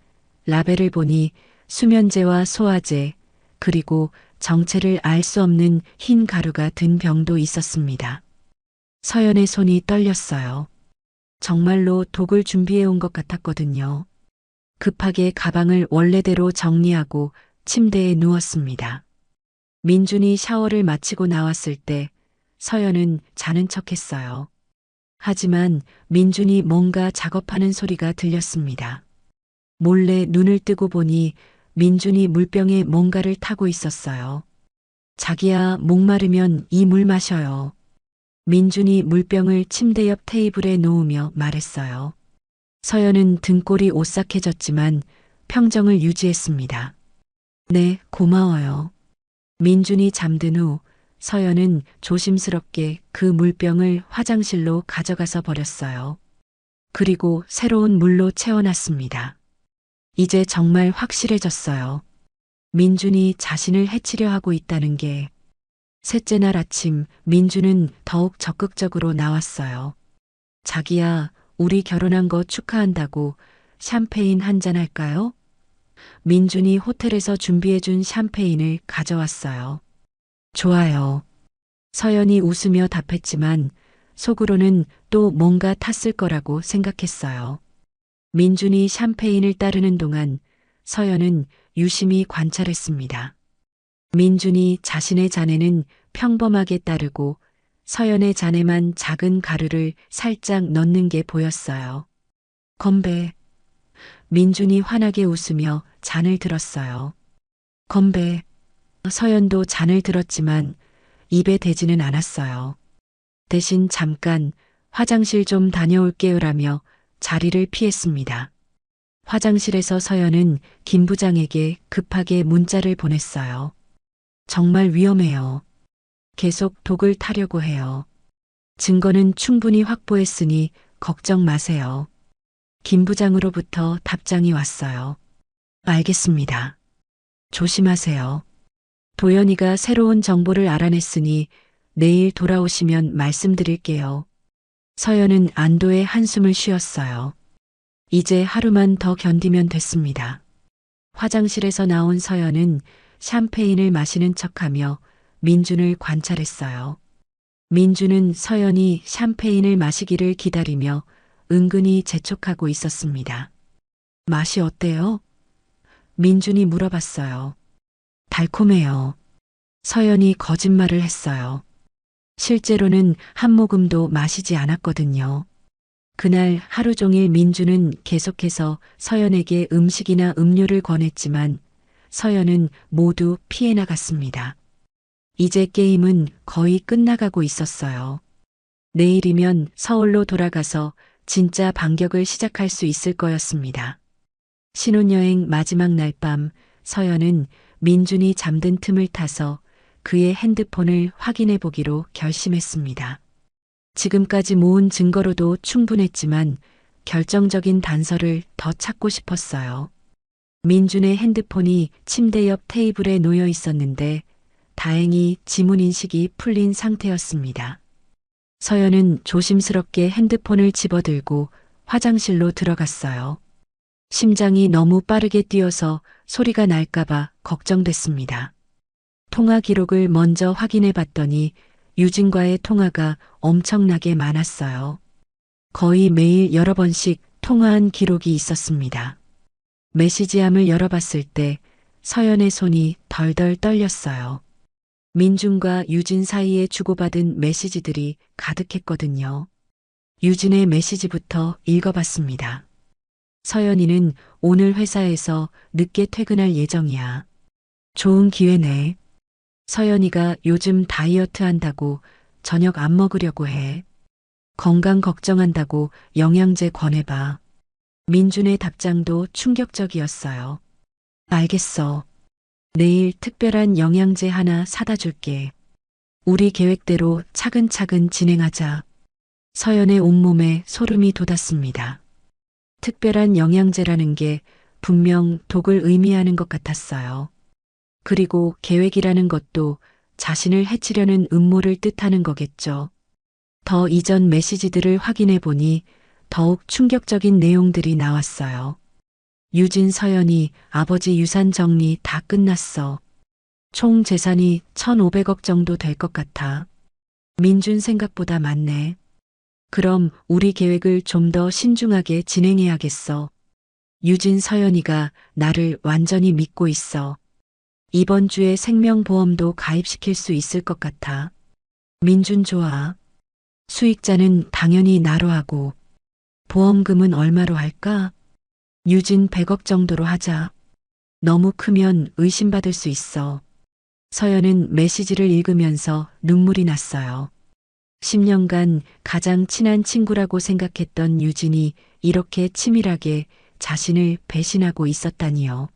라벨을 보니 수면제와 소화제, 그리고 정체를 알 수 없는 흰 가루가 든 병도 있었습니다. 서연의 손이 떨렸어요. 정말로 독을 준비해 온 것 같았거든요. 급하게 가방을 원래대로 정리하고 침대에 누웠습니다. 민준이 샤워를 마치고 나왔을 때 서연은 자는 척했어요. 하지만 민준이 뭔가 작업하는 소리가 들렸습니다. 몰래 눈을 뜨고 보니 민준이 물병에 뭔가를 타고 있었어요. 자기야, 목마르면 이 물 마셔요. 민준이 물병을 침대 옆 테이블에 놓으며 말했어요. 서연은 등골이 오싹해졌지만 평정을 유지했습니다. 네, 고마워요. 민준이 잠든 후 서연은 조심스럽게 그 물병을 화장실로 가져가서 버렸어요. 그리고 새로운 물로 채워놨습니다. 이제 정말 확실해졌어요. 민준이 자신을 해치려 하고 있다는 게. 셋째 날 아침 민준은 더욱 적극적으로 나왔어요. 자기야, 우리 결혼한 거 축하한다고 샴페인 한잔 할까요? 민준이 호텔에서 준비해준 샴페인을 가져왔어요. 좋아요. 서연이 웃으며 답했지만 속으로는 또 뭔가 탔을 거라고 생각했어요. 민준이 샴페인을 따르는 동안 서연은 유심히 관찰했습니다. 민준이 자신의 잔에는 평범하게 따르고 서연의 잔에만 작은 가루를 살짝 넣는 게 보였어요. 건배. 민준이 환하게 웃으며 잔을 들었어요. 건배. 서연도 잔을 들었지만 입에 대지는 않았어요. 대신 잠깐 화장실 좀 다녀올게요라며 자리를 피했습니다. 화장실에서 서연은 김 부장에게 급하게 문자를 보냈어요. 정말 위험해요. 계속 독을 타려고 해요. 증거는 충분히 확보했으니 걱정 마세요. 김 부장으로부터 답장이 왔어요. 알겠습니다. 조심하세요. 도연이가 새로운 정보를 알아냈으니 내일 돌아오시면 말씀드릴게요. 서연은 안도의 한숨을 쉬었어요. 이제 하루만 더 견디면 됐습니다. 화장실에서 나온 서연은 샴페인을 마시는 척하며 민준을 관찰했어요. 민준은 서연이 샴페인을 마시기를 기다리며 은근히 재촉하고 있었습니다. 맛이 어때요? 민준이 물어봤어요. 달콤해요. 서연이 거짓말을 했어요. 실제로는 한 모금도 마시지 않았거든요. 그날 하루 종일 민준은 계속해서 서연에게 음식이나 음료를 권했지만 서연은 모두 피해 나갔습니다. 이제 게임은 거의 끝나가고 있었어요. 내일이면 서울로 돌아가서 진짜 반격을 시작할 수 있을 거였습니다. 신혼여행 마지막 날 밤 서연은 민준이 잠든 틈을 타서 그의 핸드폰을 확인해 보기로 결심했습니다. 지금까지 모은 증거로도 충분했지만 결정적인 단서를 더 찾고 싶었어요. 민준의 핸드폰이 침대 옆 테이블에 놓여 있었는데 다행히 지문 인식이 풀린 상태였습니다. 서연은 조심스럽게 핸드폰을 집어들고 화장실로 들어갔어요. 심장이 너무 빠르게 뛰어서 소리가 날까봐 걱정됐습니다. 통화 기록을 먼저 확인해 봤더니 유진과의 통화가 엄청나게 많았어요. 거의 매일 여러 번씩 통화한 기록이 있었습니다. 메시지함을 열어봤을 때 서연의 손이 덜덜 떨렸어요. 민준과 유진 사이에 주고받은 메시지들이 가득했거든요. 유진의 메시지부터 읽어봤습니다. 서연이는 오늘 회사에서 늦게 퇴근할 예정이야. 좋은 기회네. 서연이가 요즘 다이어트 한다고 저녁 안 먹으려고 해. 건강 걱정한다고 영양제 권해봐. 민준의 답장도 충격적이었어요. 알겠어. 내일 특별한 영양제 하나 사다 줄게. 우리 계획대로 차근차근 진행하자. 서연의 온몸에 소름이 돋았습니다. 특별한 영양제라는 게 분명 독을 의미하는 것 같았어요. 그리고 계획이라는 것도 자신을 해치려는 음모를 뜻하는 거겠죠. 더 이전 메시지들을 확인해 보니 더욱 충격적인 내용들이 나왔어요. 유진 서연이 아버지 유산 정리 다 끝났어. 총 재산이 1,500억 정도 될 것 같아. 민준 생각보다 많네. 그럼 우리 계획을 좀 더 신중하게 진행해야겠어. 유진 서연이가 나를 완전히 믿고 있어. 이번 주에 생명보험도 가입시킬 수 있을 것 같아. 민준 좋아. 수익자는 당연히 나로 하고 보험금은 얼마로 할까? 유진 100억 정도로 하자. 너무 크면 의심받을 수 있어. 서연은 메시지를 읽으면서 눈물이 났어요. 10년간 가장 친한 친구라고 생각했던 유진이 이렇게 치밀하게 자신을 배신하고 있었다니요.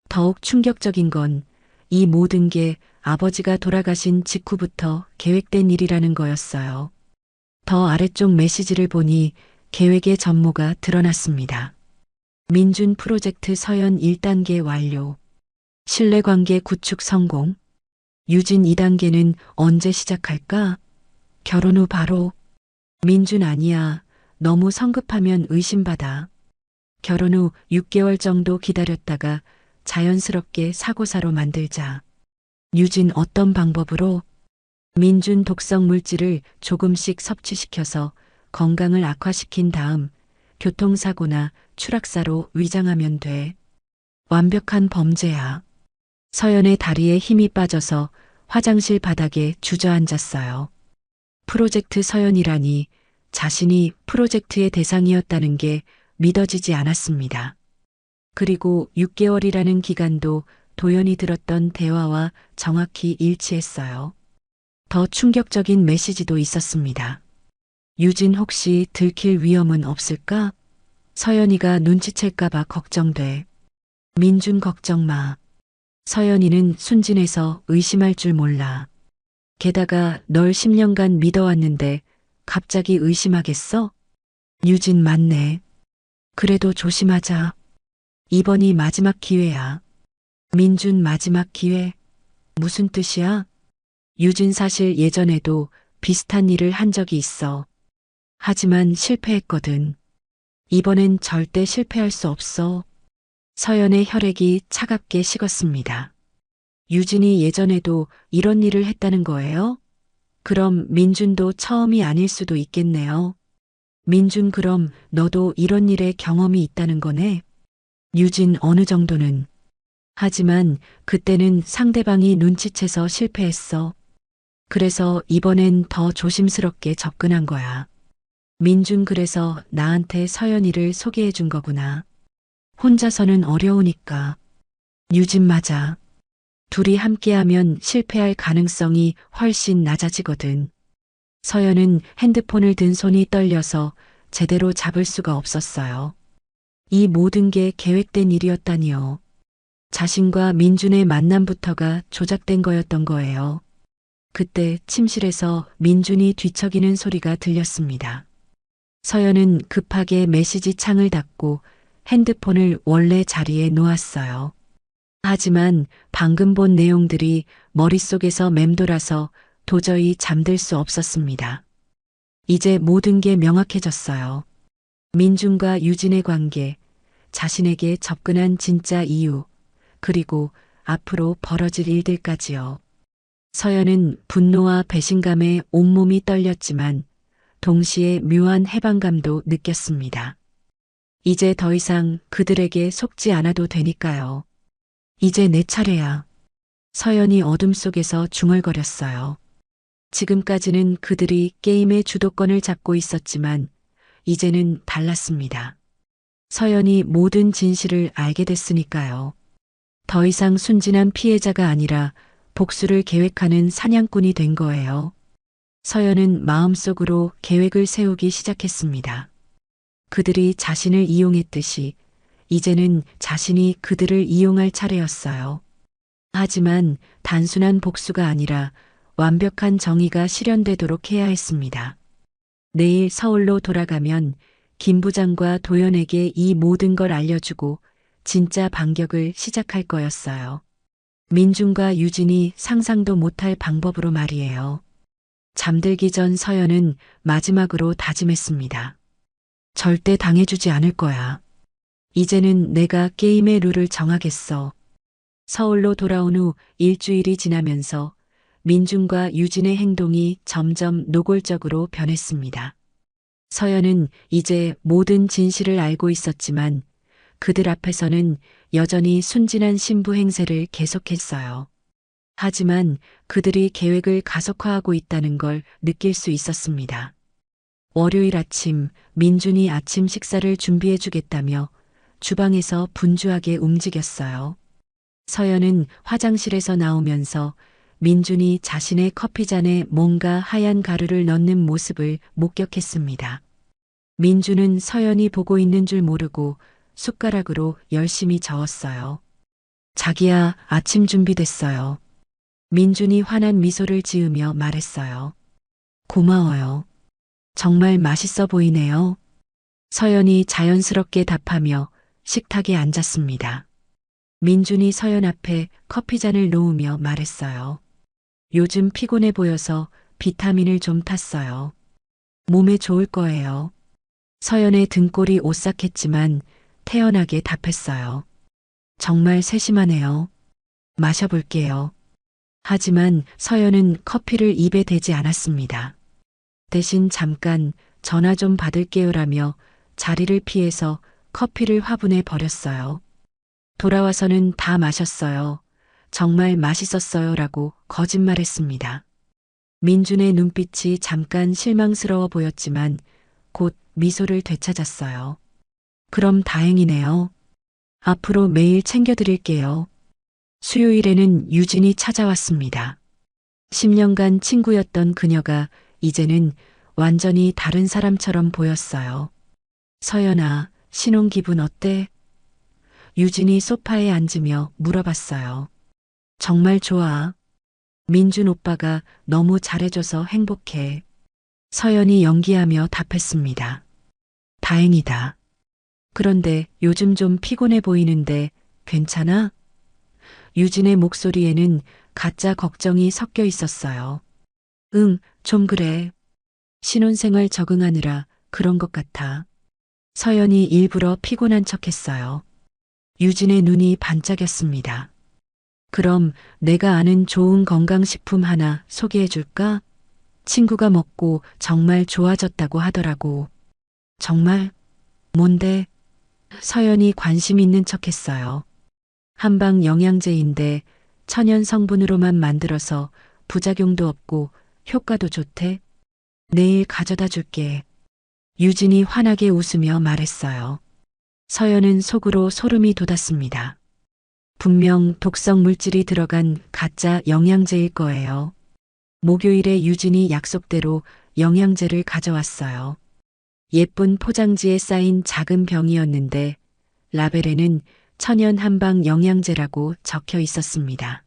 더욱 충격적인 건 이 모든 게 아버지가 돌아가신 직후부터 계획된 일이라는 거였어요. 더 아래쪽 메시지를 보니 계획의 전모가 드러났습니다. 민준 프로젝트 서연 1단계 완료. 신뢰관계 구축 성공. 유진 2단계는 언제 시작할까? 결혼 후 바로. 민준 아니야. 너무 성급하면 의심받아. 결혼 후 6개월 정도 기다렸다가 자연스럽게 사고사로 만들자. 유진 어떤 방법으로? 민준 독성 물질을 조금씩 섭취시켜서 건강을 악화시킨 다음 교통사고나 추락사로 위장하면 돼. 완벽한 범죄야. 서연의 다리에 힘이 빠져서 화장실 바닥에 주저앉았어요. 프로젝트 서연이라니 자신이 프로젝트의 대상이었다는 게 믿어지지 않았습니다. 그리고 6개월이라는 기간도 도연이 들었던 대화와 정확히 일치했어요. 더 충격적인 메시지도 있었습니다. 유진 혹시 들킬 위험은 없을까? 서연이가 눈치챌까봐 걱정돼. 민준 걱정 마. 서연이는 순진해서 의심할 줄 몰라. 게다가 널 10년간 믿어왔는데 갑자기 의심하겠어? 유진 맞네. 그래도 조심하자. 이번이 마지막 기회야. 민준 마지막 기회? 무슨 뜻이야? 유진 사실 예전에도 비슷한 일을 한 적이 있어. 하지만 실패했거든. 이번엔 절대 실패할 수 없어. 서연의 혈액이 차갑게 식었습니다. 유진이 예전에도 이런 일을 했다는 거예요? 그럼 민준도 처음이 아닐 수도 있겠네요. 민준 그럼 너도 이런 일에 경험이 있다는 거네? 유진 어느 정도는. 하지만 그때는 상대방이 눈치채서 실패했어. 그래서 이번엔 더 조심스럽게 접근한 거야. 민준 그래서 나한테 서연이를 소개해 준 거구나. 혼자서는 어려우니까. 유진 맞아. 둘이 함께하면 실패할 가능성이 훨씬 낮아지거든. 서연은 핸드폰을 든 손이 떨려서 제대로 잡을 수가 없었어요. 이 모든 게 계획된 일이었다니요. 자신과 민준의 만남부터가 조작된 거였던 거예요. 그때 침실에서 민준이 뒤척이는 소리가 들렸습니다. 서연은 급하게 메시지 창을 닫고 핸드폰을 원래 자리에 놓았어요. 하지만 방금 본 내용들이 머릿속에서 맴돌아서 도저히 잠들 수 없었습니다. 이제 모든 게 명확해졌어요. 민준과 유진의 관계, 자신에게 접근한 진짜 이유, 그리고 앞으로 벌어질 일들까지요. 서연은 분노와 배신감에 온몸이 떨렸지만 동시에 묘한 해방감도 느꼈습니다. 이제 더 이상 그들에게 속지 않아도 되니까요. 이제 내 차례야. 서연이 어둠 속에서 중얼거렸어요. 지금까지는 그들이 게임의 주도권을 잡고 있었지만 이제는 달랐습니다. 서연이 모든 진실을 알게 됐으니까요. 더 이상 순진한 피해자가 아니라 복수를 계획하는 사냥꾼이 된 거예요. 서연은 마음속으로 계획을 세우기 시작했습니다. 그들이 자신을 이용했듯이 이제는 자신이 그들을 이용할 차례였어요. 하지만 단순한 복수가 아니라 완벽한 정의가 실현되도록 해야 했습니다. 내일 서울로 돌아가면 김 부장과 도연에게 이 모든 걸 알려주고 진짜 반격을 시작할 거였어요. 민준과 유진이 상상도 못할 방법으로 말이에요. 잠들기 전 서연은 마지막으로 다짐했습니다. 절대 당해주지 않을 거야. 이제는 내가 게임의 룰을 정하겠어. 서울로 돌아온 후 일주일이 지나면서 민준과 유진의 행동이 점점 노골적으로 변했습니다. 서연은 이제 모든 진실을 알고 있었지만 그들 앞에서는 여전히 순진한 신부 행세를 계속했어요. 하지만 그들이 계획을 가속화하고 있다는 걸 느낄 수 있었습니다. 월요일 아침 민준이 아침 식사를 준비해 주겠다며 주방에서 분주하게 움직였어요. 서연은 화장실에서 나오면서 민준이 자신의 커피잔에 뭔가 하얀 가루를 넣는 모습을 목격했습니다. 민준은 서연이 보고 있는 줄 모르고 숟가락으로 열심히 저었어요. 자기야, 아침 준비됐어요. 민준이 환한 미소를 지으며 말했어요. 고마워요. 정말 맛있어 보이네요. 서연이 자연스럽게 답하며 식탁에 앉았습니다. 민준이 서연 앞에 커피잔을 놓으며 말했어요. 요즘 피곤해 보여서 비타민을 좀 탔어요. 몸에 좋을 거예요. 서연의 등골이 오싹했지만 태연하게 답했어요. 정말 세심하네요. 마셔볼게요. 하지만 서연은 커피를 입에 대지 않았습니다. 대신 잠깐 전화 좀 받을게요라며 자리를 피해서 커피를 화분에 버렸어요. 돌아와서는 다 마셨어요. 정말 맛있었어요라고 거짓말했습니다. 민준의 눈빛이 잠깐 실망스러워 보였지만 곧 미소를 되찾았어요. 그럼 다행이네요. 앞으로 매일 챙겨드릴게요. 수요일에는 유진이 찾아왔습니다. 10년간 친구였던 그녀가 이제는 완전히 다른 사람처럼 보였어요. 서연아, 신혼 기분 어때? 유진이 소파에 앉으며 물어봤어요. 정말 좋아. 민준 오빠가 너무 잘해줘서 행복해. 서연이 연기하며 답했습니다. 다행이다. 그런데 요즘 좀 피곤해 보이는데 괜찮아? 유진의 목소리에는 가짜 걱정이 섞여 있었어요. 응, 좀 그래. 신혼생활 적응하느라 그런 것 같아. 서연이 일부러 피곤한 척했어요. 유진의 눈이 반짝였습니다. 그럼 내가 아는 좋은 건강식품 하나 소개해 줄까? 친구가 먹고 정말 좋아졌다고 하더라고. 정말? 뭔데? 서연이 관심 있는 척했어요. 한방 영양제인데 천연 성분으로만 만들어서 부작용도 없고 효과도 좋대. 내일 가져다 줄게. 유진이 환하게 웃으며 말했어요. 서연은 속으로 소름이 돋았습니다. 분명 독성 물질이 들어간 가짜 영양제일 거예요. 목요일에 유진이 약속대로 영양제를 가져왔어요. 예쁜 포장지에 쌓인 작은 병이었는데 라벨에는 천연 한방 영양제라고 적혀 있었습니다.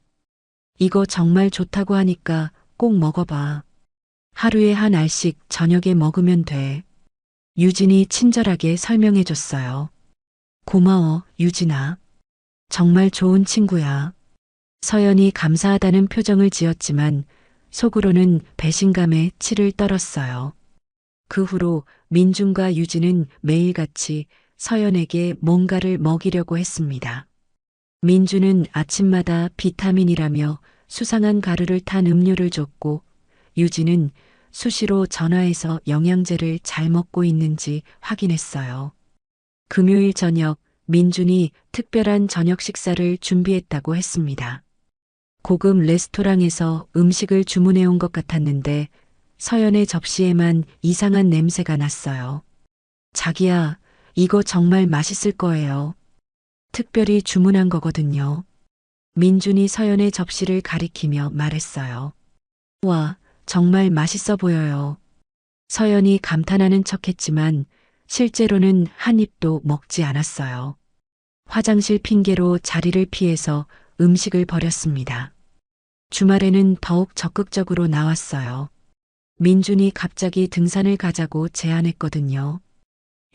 이거 정말 좋다고 하니까 꼭 먹어봐. 하루에 한 알씩 저녁에 먹으면 돼. 유진이 친절하게 설명해 줬어요. 고마워, 유진아. 정말 좋은 친구야. 서연이 감사하다는 표정을 지었지만 속으로는 배신감에 치를 떨었어요. 그 후로 민준과 유진은 매일같이 서연에게 뭔가를 먹이려고 했습니다. 민준은 아침마다 비타민이라며 수상한 가루를 탄 음료를 줬고 유진은 수시로 전화해서 영양제를 잘 먹고 있는지 확인했어요. 금요일 저녁 민준이 특별한 저녁 식사를 준비했다고 했습니다. 고급 레스토랑에서 음식을 주문해 온 것 같았는데 서연의 접시에만 이상한 냄새가 났어요. 자기야, 이거 정말 맛있을 거예요. 특별히 주문한 거거든요. 민준이 서연의 접시를 가리키며 말했어요. 와, 정말 맛있어 보여요. 서연이 감탄하는 척했지만 실제로는 한 입도 먹지 않았어요. 화장실 핑계로 자리를 피해서 음식을 버렸습니다. 주말에는 더욱 적극적으로 나왔어요. 민준이 갑자기 등산을 가자고 제안했거든요.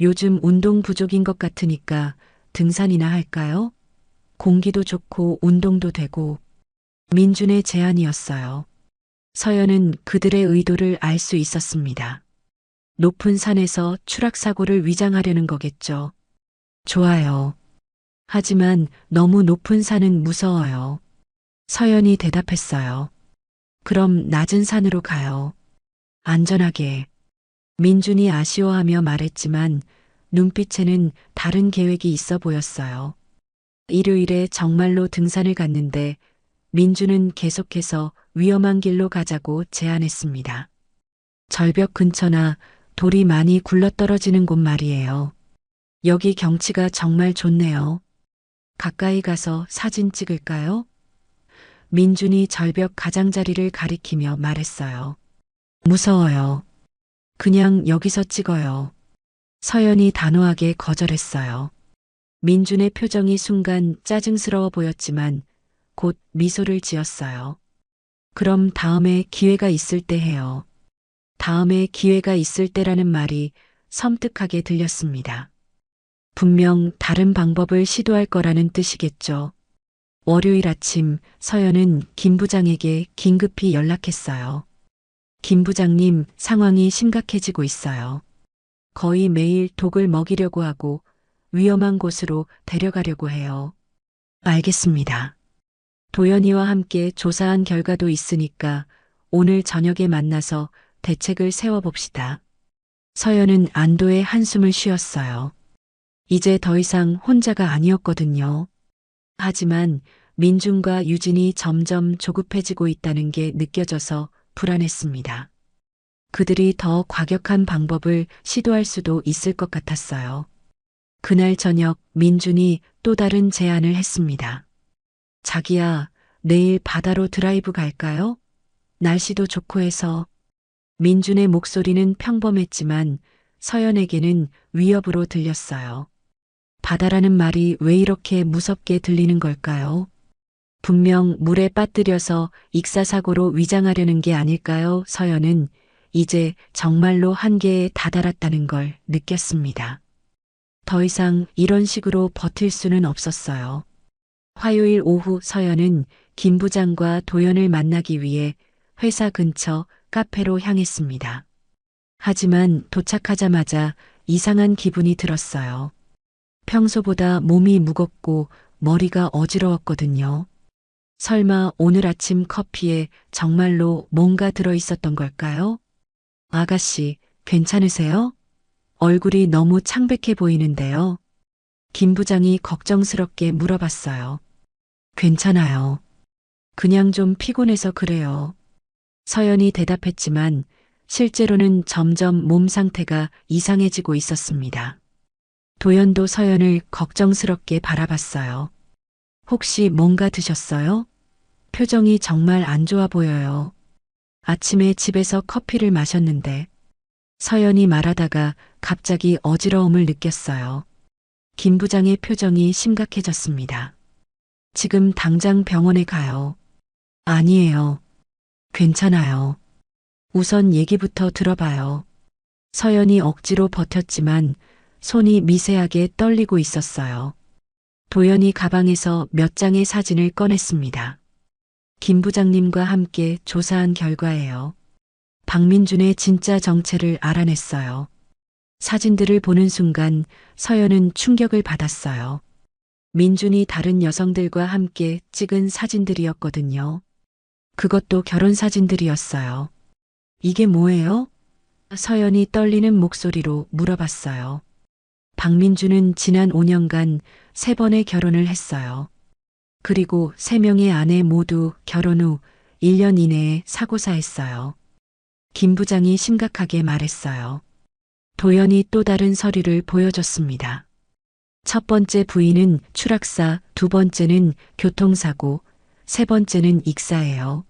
요즘 운동 부족인 것 같으니까 등산이나 할까요? 공기도 좋고 운동도 되고. 민준의 제안이었어요. 서연은 그들의 의도를 알 수 있었습니다. 높은 산에서 추락사고를 위장하려는 거겠죠. 좋아요. 하지만 너무 높은 산은 무서워요. 서연이 대답했어요. 그럼 낮은 산으로 가요. 안전하게. 민준이 아쉬워하며 말했지만 눈빛에는 다른 계획이 있어 보였어요. 일요일에 정말로 등산을 갔는데 민준은 계속해서 위험한 길로 가자고 제안했습니다. 절벽 근처나 돌이 많이 굴러떨어지는 곳 말이에요. 여기 경치가 정말 좋네요. 가까이 가서 사진 찍을까요? 민준이 절벽 가장자리를 가리키며 말했어요. 무서워요. 그냥 여기서 찍어요. 서연이 단호하게 거절했어요. 민준의 표정이 순간 짜증스러워 보였지만 곧 미소를 지었어요. 그럼 다음에 기회가 있을 때 해요. 다음에 기회가 있을 때라는 말이 섬뜩하게 들렸습니다. 분명 다른 방법을 시도할 거라는 뜻이겠죠. 월요일 아침 서연은 김 부장에게 긴급히 연락했어요. 김 부장님, 상황이 심각해지고 있어요. 거의 매일 독을 먹이려고 하고 위험한 곳으로 데려가려고 해요. 알겠습니다. 도연이와 함께 조사한 결과도 있으니까 오늘 저녁에 만나서 대책을 세워봅시다. 서연은 안도의 한숨을 쉬었어요. 이제 더 이상 혼자가 아니었거든요. 하지만 민준과 유진이 점점 조급해지고 있다는 게 느껴져서 불안했습니다. 그들이 더 과격한 방법을 시도할 수도 있을 것 같았어요. 그날 저녁 민준이 또 다른 제안을 했습니다. 자기야, 내일 바다로 드라이브 갈까요? 날씨도 좋고 해서. 민준의 목소리는 평범했지만 서연에게는 위협으로 들렸어요. 바다라는 말이 왜 이렇게 무섭게 들리는 걸까요? 분명 물에 빠뜨려서 익사사고로 위장하려는 게 아닐까요? 서연은 이제 정말로 한계에 다다랐다는 걸 느꼈습니다. 더 이상 이런 식으로 버틸 수는 없었어요. 화요일 오후 서연은 김 부장과 도연을 만나기 위해 회사 근처 카페로 향했습니다. 하지만 도착하자마자 이상한 기분이 들었어요. 평소보다 몸이 무겁고 머리가 어지러웠거든요. 설마 오늘 아침 커피에 정말로 뭔가 들어있었던 걸까요? 아가씨, 괜찮으세요? 얼굴이 너무 창백해 보이는데요. 김 부장이 걱정스럽게 물어봤어요. 괜찮아요. 그냥 좀 피곤해서 그래요. 서연이 대답했지만 실제로는 점점 몸 상태가 이상해지고 있었습니다. 도연도 서연을 걱정스럽게 바라봤어요. 혹시 뭔가 드셨어요? 표정이 정말 안 좋아 보여요. 아침에 집에서 커피를 마셨는데 서연이 말하다가 갑자기 어지러움을 느꼈어요. 김 부장의 표정이 심각해졌습니다. 지금 당장 병원에 가요. 아니에요. 괜찮아요. 우선 얘기부터 들어봐요. 서연이 억지로 버텼지만 손이 미세하게 떨리고 있었어요. 도연이 가방에서 몇 장의 사진을 꺼냈습니다. 김 부장님과 함께 조사한 결과예요. 박민준의 진짜 정체를 알아냈어요. 사진들을 보는 순간 서연은 충격을 받았어요. 민준이 다른 여성들과 함께 찍은 사진들이었거든요. 그것도 결혼 사진들이었어요. 이게 뭐예요? 서연이 떨리는 목소리로 물어봤어요. 박민준은 지난 5년간 3번의 결혼을 했어요. 그리고 3명의 아내 모두 결혼 후 1년 이내에 사고사했어요. 김 부장이 심각하게 말했어요. 도연이 또 다른 서류를 보여줬습니다. 첫 번째 부인은 추락사, 두 번째는 교통사고, 세 번째는 익사예요.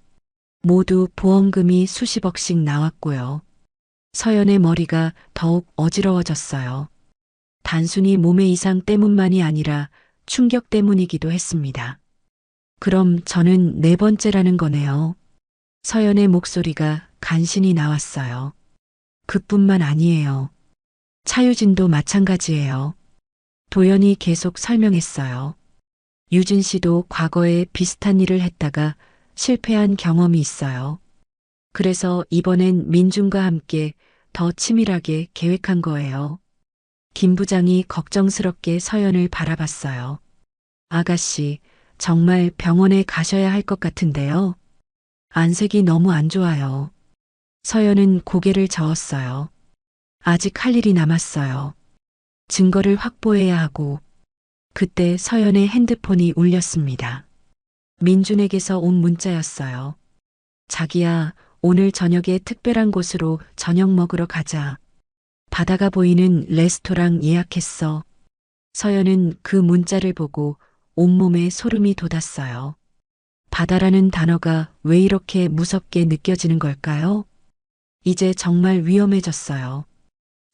모두 보험금이 수십억씩 나왔고요. 서연의 머리가 더욱 어지러워졌어요. 단순히 몸의 이상 때문만이 아니라 충격 때문이기도 했습니다. 그럼 저는 네 번째라는 거네요. 서연의 목소리가 간신히 나왔어요. 그뿐만 아니에요. 차유진도 마찬가지예요. 도연이 계속 설명했어요. 유진 씨도 과거에 비슷한 일을 했다가 실패한 경험이 있어요. 그래서 이번엔 민준과 함께 더 치밀하게 계획한 거예요. 김 부장이 걱정스럽게 서연을 바라봤어요. 아가씨, 정말 병원에 가셔야 할 것 같은데요. 안색이 너무 안 좋아요. 서연은 고개를 저었어요. 아직 할 일이 남았어요. 증거를 확보해야 하고. 그때 서연의 핸드폰이 울렸습니다. 민준에게서 온 문자였어요. 자기야, 오늘 저녁에 특별한 곳으로 저녁 먹으러 가자. 바다가 보이는 레스토랑 예약했어. 서연은 그 문자를 보고 온몸에 소름이 돋았어요. 바다라는 단어가 왜 이렇게 무섭게 느껴지는 걸까요? 이제 정말 위험해졌어요.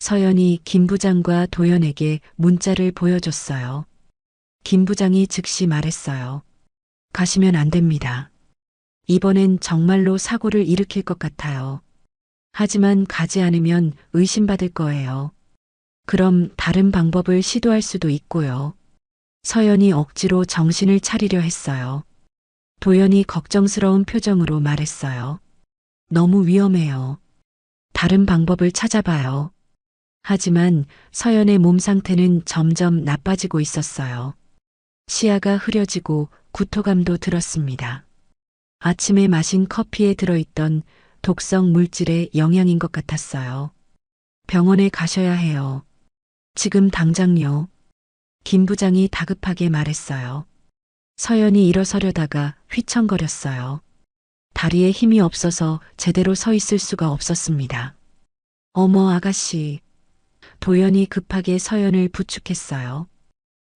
서연이 김 부장과 도연에게 문자를 보여줬어요. 김 부장이 즉시 말했어요. 가시면 안 됩니다. 이번엔 정말로 사고를 일으킬 것 같아요. 하지만 가지 않으면 의심받을 거예요. 그럼 다른 방법을 시도할 수도 있고요. 서연이 억지로 정신을 차리려 했어요. 도연이 걱정스러운 표정으로 말했어요. 너무 위험해요. 다른 방법을 찾아봐요. 하지만 서연의 몸 상태는 점점 나빠지고 있었어요. 시야가 흐려지고 구토감도 들었습니다. 아침에 마신 커피에 들어있던 독성 물질의 영향인 것 같았어요. 병원에 가셔야 해요. 지금 당장요. 김 부장이 다급하게 말했어요. 서연이 일어서려다가 휘청거렸어요. 다리에 힘이 없어서 제대로 서 있을 수가 없었습니다. 어머 아가씨. 도연이 급하게 서연을 부축했어요.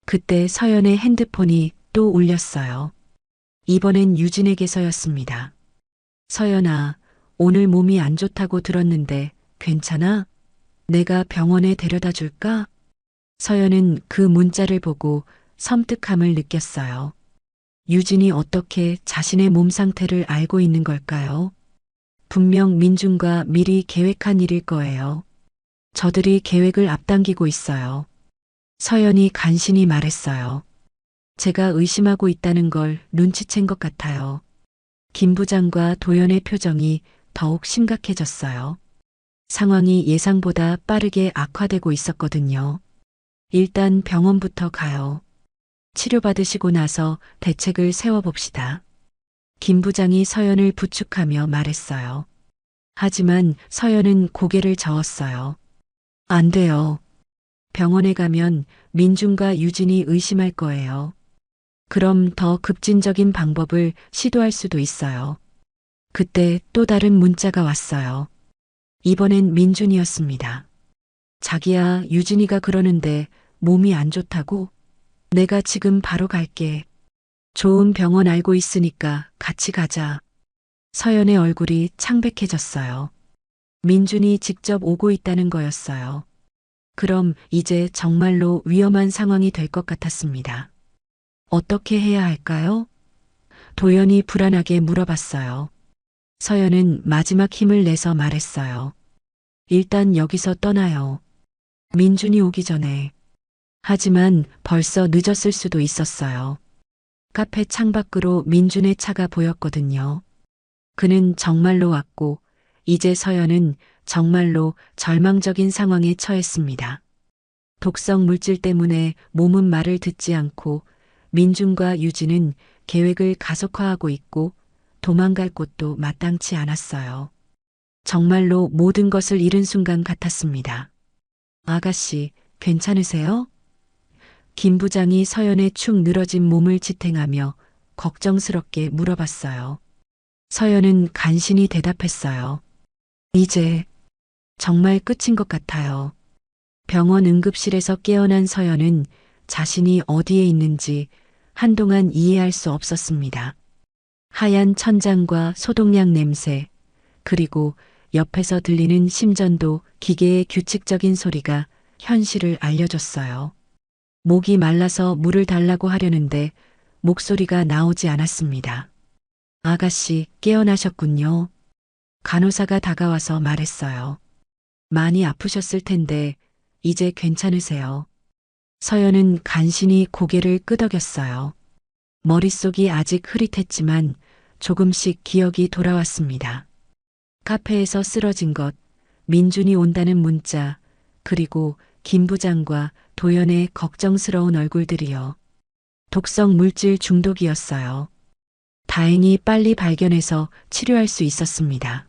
그때 서연의 핸드폰이 또 울렸어요. 이번엔 유진에게서였습니다. 서연아, 오늘 몸이 안 좋다고 들었는데 괜찮아? 내가 병원에 데려다 줄까? 서연은 그 문자를 보고 섬뜩함을 느꼈어요. 유진이 어떻게 자신의 몸 상태를 알고 있는 걸까요? 분명 민준과 미리 계획한 일일 거예요. 저들이 계획을 앞당기고 있어요. 서연이 간신히 말했어요. 제가 의심하고 있다는 걸 눈치챈 것 같아요. 김 부장과 도연의 표정이 더욱 심각해졌어요. 상황이 예상보다 빠르게 악화되고 있었거든요. 일단 병원부터 가요. 치료받으시고 나서 대책을 세워봅시다. 김 부장이 서연을 부축하며 말했어요. 하지만 서연은 고개를 저었어요. 안 돼요. 병원에 가면 민준과 유진이 의심할 거예요. 그럼 더 급진적인 방법을 시도할 수도 있어요. 그때 또 다른 문자가 왔어요. 이번엔 민준이었습니다. 자기야, 유진이가 그러는데 몸이 안 좋다고? 내가 지금 바로 갈게. 좋은 병원 알고 있으니까 같이 가자. 서연의 얼굴이 창백해졌어요. 민준이 직접 오고 있다는 거였어요. 그럼 이제 정말로 위험한 상황이 될 것 같았습니다. 어떻게 해야 할까요? 도연이 불안하게 물어봤어요. 서연은 마지막 힘을 내서 말했어요. 일단 여기서 떠나요. 민준이 오기 전에. 하지만 벌써 늦었을 수도 있었어요. 카페 창밖으로 민준의 차가 보였거든요. 그는 정말로 왔고, 이제 서연은 정말로 절망적인 상황에 처했습니다. 독성 물질 때문에 몸은 말을 듣지 않고 민준과 유진은 계획을 가속화하고 있고 도망갈 곳도 마땅치 않았어요. 정말로 모든 것을 잃은 순간 같았습니다. 아가씨, 괜찮으세요? 김 부장이 서연의 축 늘어진 몸을 지탱하며 걱정스럽게 물어봤어요. 서연은 간신히 대답했어요. 이제 정말 끝인 것 같아요. 병원 응급실에서 깨어난 서연은 자신이 어디에 있는지 한동안 이해할 수 없었습니다. 하얀 천장과 소독약 냄새, 그리고 옆에서 들리는 심전도 기계의 규칙적인 소리가 현실을 알려줬어요. 목이 말라서 물을 달라고 하려는데 목소리가 나오지 않았습니다. 아가씨, 깨어나셨군요. 간호사가 다가와서 말했어요. 많이 아프셨을 텐데 이제 괜찮으세요. 서연은 간신히 고개를 끄덕였어요. 머릿속이 아직 흐릿했지만 조금씩 기억이 돌아왔습니다. 카페에서 쓰러진 것, 민준이 온다는 문자, 그리고 김 부장과 도연의 걱정스러운 얼굴들이요. 독성 물질 중독이었어요. 다행히 빨리 발견해서 치료할 수 있었습니다.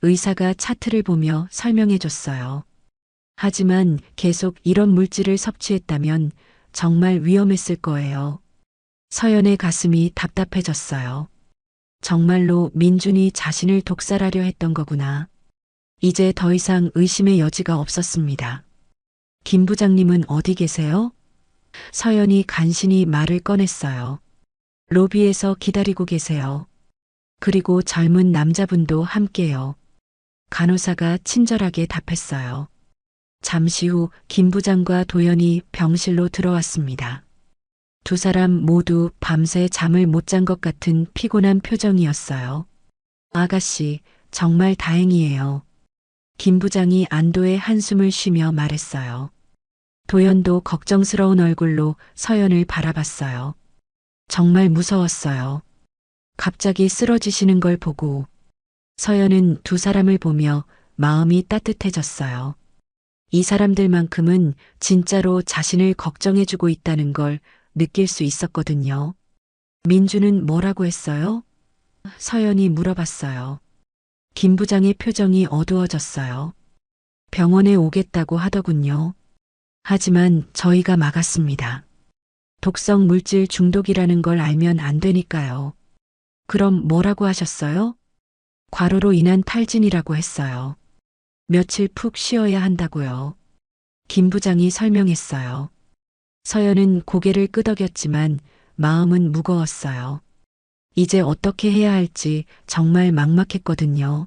의사가 차트를 보며 설명해 줬어요. 하지만 계속 이런 물질을 섭취했다면 정말 위험했을 거예요. 서연의 가슴이 답답해졌어요. 정말로 민준이 자신을 독살하려 했던 거구나. 이제 더 이상 의심의 여지가 없었습니다. 김 부장님은 어디 계세요? 서연이 간신히 말을 꺼냈어요. 로비에서 기다리고 계세요. 그리고 젊은 남자분도 함께요. 간호사가 친절하게 답했어요. 잠시 후 김 부장과 도연이 병실로 들어왔습니다. 두 사람 모두 밤새 잠을 못 잔 것 같은 피곤한 표정이었어요. 아가씨, 정말 다행이에요. 김 부장이 안도의 한숨을 쉬며 말했어요. 도연도 걱정스러운 얼굴로 서연을 바라봤어요. 정말 무서웠어요. 갑자기 쓰러지시는 걸 보고 서연은 두 사람을 보며 마음이 따뜻해졌어요. 이 사람들만큼은 진짜로 자신을 걱정해주고 있다는 걸 느낄 수 있었거든요. 민주는 뭐라고 했어요? 서연이 물어봤어요. 김 부장의 표정이 어두워졌어요. 병원에 오겠다고 하더군요. 하지만 저희가 막았습니다. 독성 물질 중독이라는 걸 알면 안 되니까요. 그럼 뭐라고 하셨어요? 과로로 인한 탈진이라고 했어요. 며칠 푹 쉬어야 한다고요. 김 부장이 설명했어요. 서연은 고개를 끄덕였지만 마음은 무거웠어요. 이제 어떻게 해야 할지 정말 막막했거든요.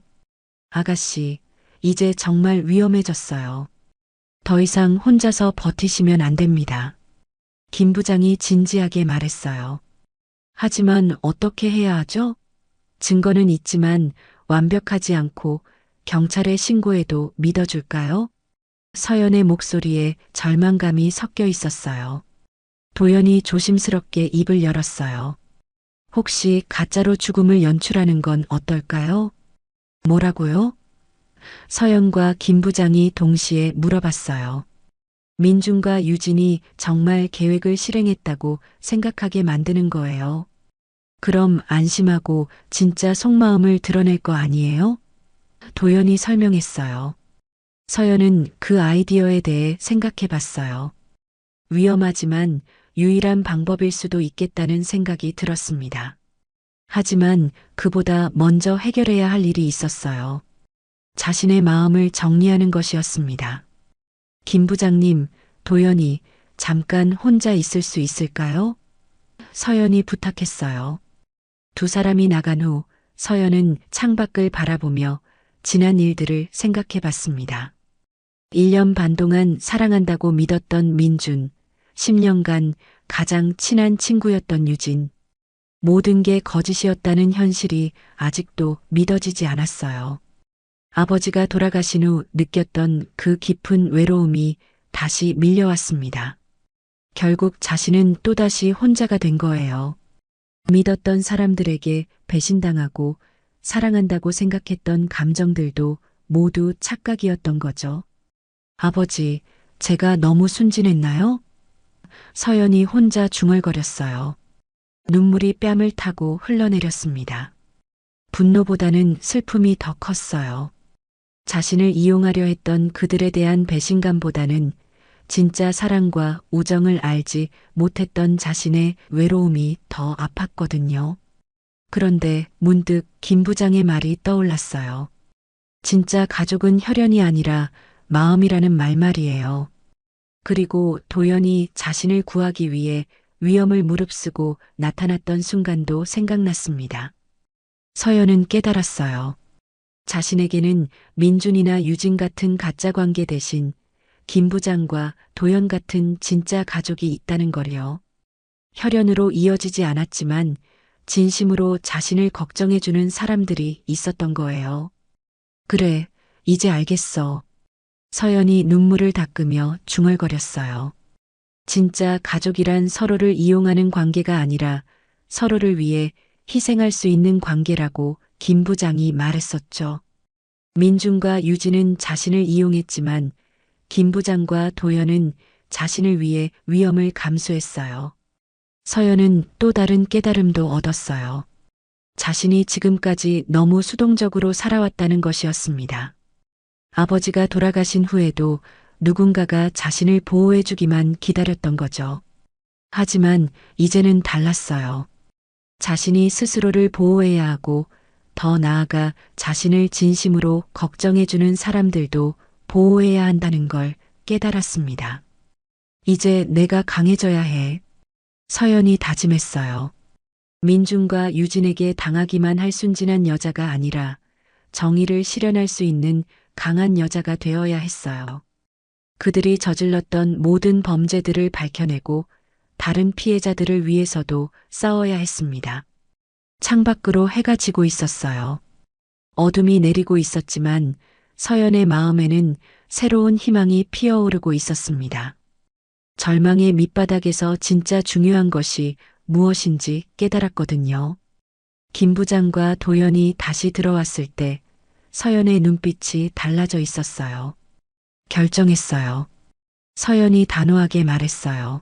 아가씨, 이제 정말 위험해졌어요. 더 이상 혼자서 버티시면 안 됩니다. 김 부장이 진지하게 말했어요. 하지만 어떻게 해야 하죠? 증거는 있지만 완벽하지 않고 경찰에 신고해도 믿어줄까요? 서연의 목소리에 절망감이 섞여 있었어요. 도연이 조심스럽게 입을 열었어요. 혹시 가짜로 죽음을 연출하는 건 어떨까요? 뭐라고요? 서연과 김 부장이 동시에 물어봤어요. 민준과 유진이 정말 계획을 실행했다고 생각하게 만드는 거예요. 그럼 안심하고 진짜 속마음을 드러낼 거 아니에요? 도연이 설명했어요. 서연은 그 아이디어에 대해 생각해 봤어요. 위험하지만 유일한 방법일 수도 있겠다는 생각이 들었습니다. 하지만 그보다 먼저 해결해야 할 일이 있었어요. 자신의 마음을 정리하는 것이었습니다. 김 부장님, 도연이 잠깐 혼자 있을 수 있을까요? 서연이 부탁했어요. 두 사람이 나간 후 서연은 창밖을 바라보며 지난 일들을 생각해 봤습니다. 1년 반 동안 사랑한다고 믿었던 민준, 10년간 가장 친한 친구였던 유진. 모든 게 거짓이었다는 현실이 아직도 믿어지지 않았어요. 아버지가 돌아가신 후 느꼈던 그 깊은 외로움이 다시 밀려왔습니다. 결국 자신은 또다시 혼자가 된 거예요. 믿었던 사람들에게 배신당하고 사랑한다고 생각했던 감정들도 모두 착각이었던 거죠. 아버지, 제가 너무 순진했나요? 서연이 혼자 중얼거렸어요. 눈물이 뺨을 타고 흘러내렸습니다. 분노보다는 슬픔이 더 컸어요. 자신을 이용하려 했던 그들에 대한 배신감보다는 진짜 사랑과 우정을 알지 못했던 자신의 외로움이 더 아팠거든요. 그런데 문득 김 부장의 말이 떠올랐어요. 진짜 가족은 혈연이 아니라 마음이라는 말 말이에요. 그리고 도연이 자신을 구하기 위해 위험을 무릅쓰고 나타났던 순간도 생각났습니다. 서연은 깨달았어요. 자신에게는 민준이나 유진 같은 가짜 관계 대신 김 부장과 도연 같은 진짜 가족이 있다는 걸요. 혈연으로 이어지지 않았지만 진심으로 자신을 걱정해주는 사람들이 있었던 거예요. 그래, 이제 알겠어. 서연이 눈물을 닦으며 중얼거렸어요. 진짜 가족이란 서로를 이용하는 관계가 아니라 서로를 위해 희생할 수 있는 관계라고 김 부장이 말했었죠. 민준과 유진은 자신을 이용했지만 김 부장과 도연은 자신을 위해 위험을 감수했어요. 서연은 또 다른 깨달음도 얻었어요. 자신이 지금까지 너무 수동적으로 살아왔다는 것이었습니다. 아버지가 돌아가신 후에도 누군가가 자신을 보호해주기만 기다렸던 거죠. 하지만 이제는 달랐어요. 자신이 스스로를 보호해야 하고 더 나아가 자신을 진심으로 걱정해주는 사람들도 보호해야 한다는 걸 깨달았습니다. 이제 내가 강해져야 해. 서연이 다짐했어요. 민준과 유진에게 당하기만 할 순진한 여자가 아니라 정의를 실현할 수 있는 강한 여자가 되어야 했어요. 그들이 저질렀던 모든 범죄들을 밝혀내고 다른 피해자들을 위해서도 싸워야 했습니다. 창밖으로 해가 지고 있었어요. 어둠이 내리고 있었지만 서연의 마음에는 새로운 희망이 피어오르고 있었습니다. 절망의 밑바닥에서 진짜 중요한 것이 무엇인지 깨달았거든요. 김 부장과 도연이 다시 들어왔을 때 서연의 눈빛이 달라져 있었어요. 결정했어요. 서연이 단호하게 말했어요.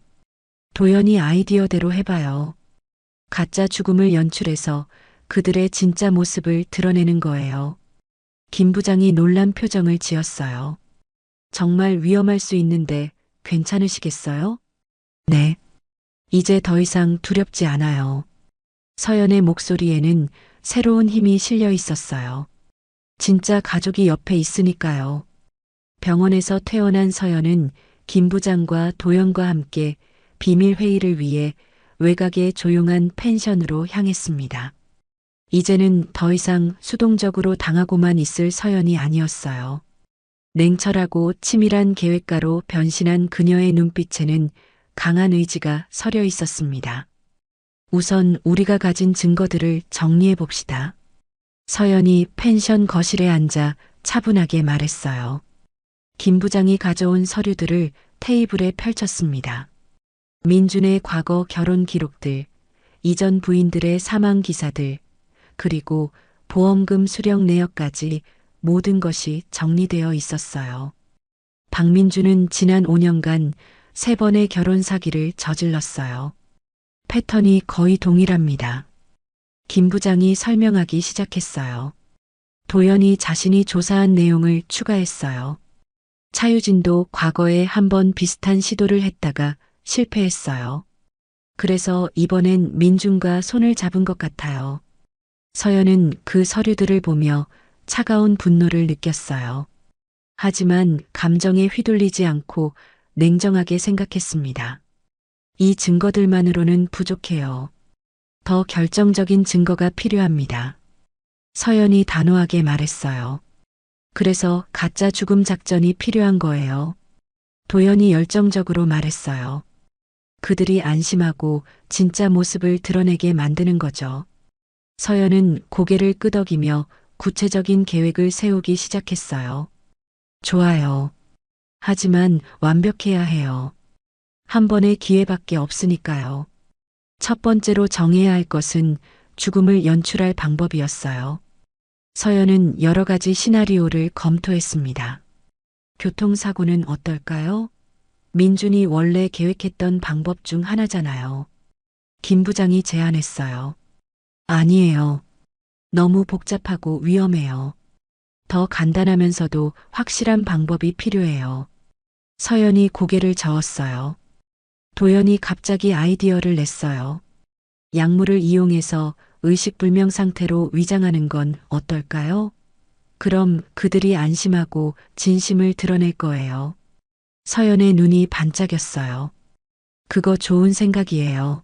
도연이 아이디어대로 해봐요. 가짜 죽음을 연출해서 그들의 진짜 모습을 드러내는 거예요. 김 부장이 놀란 표정을 지었어요. 정말 위험할 수 있는데 괜찮으시겠어요? 네. 이제 더 이상 두렵지 않아요. 서연의 목소리에는 새로운 힘이 실려 있었어요. 진짜 가족이 옆에 있으니까요. 병원에서 퇴원한 서연은 김 부장과 도연과 함께 비밀 회의를 위해 외곽의 조용한 펜션으로 향했습니다. 이제는 더 이상 수동적으로 당하고만 있을 서연이 아니었어요. 냉철하고 치밀한 계획가로 변신한 그녀의 눈빛에는 강한 의지가 서려 있었습니다. 우선 우리가 가진 증거들을 정리해 봅시다. 서연이 펜션 거실에 앉아 차분하게 말했어요. 김 부장이 가져온 서류들을 테이블에 펼쳤습니다. 민준의 과거 결혼 기록들, 이전 부인들의 사망 기사들, 그리고 보험금 수령 내역까지 모든 것이 정리되어 있었어요. 박민주는 지난 5년간 3번의 결혼 사기를 저질렀어요. 패턴이 거의 동일합니다. 김 부장이 설명하기 시작했어요. 도연이 자신이 조사한 내용을 추가했어요. 차유진도 과거에 한 번 비슷한 시도를 했다가 실패했어요. 그래서 이번엔 민준과 손을 잡은 것 같아요. 서연은 그 서류들을 보며 차가운 분노를 느꼈어요. 하지만 감정에 휘둘리지 않고 냉정하게 생각했습니다. 이 증거들만으로는 부족해요. 더 결정적인 증거가 필요합니다. 서연이 단호하게 말했어요. 그래서 가짜 죽음 작전이 필요한 거예요. 도연이 열정적으로 말했어요. 그들이 안심하고 진짜 모습을 드러내게 만드는 거죠. 서연은 고개를 끄덕이며 구체적인 계획을 세우기 시작했어요. 좋아요. 하지만 완벽해야 해요. 한 번의 기회밖에 없으니까요. 첫 번째로 정해야 할 것은 죽음을 연출할 방법이었어요. 서연은 여러 가지 시나리오를 검토했습니다. 교통사고는 어떨까요? 민준이 원래 계획했던 방법 중 하나잖아요. 김 부장이 제안했어요. 아니에요. 너무 복잡하고 위험해요. 더 간단하면서도 확실한 방법이 필요해요. 서연이 고개를 저었어요. 도연이 갑자기 아이디어를 냈어요. 약물을 이용해서 의식불명 상태로 위장하는 건 어떨까요? 그럼 그들이 안심하고 진심을 드러낼 거예요. 서연의 눈이 반짝였어요. 그거 좋은 생각이에요.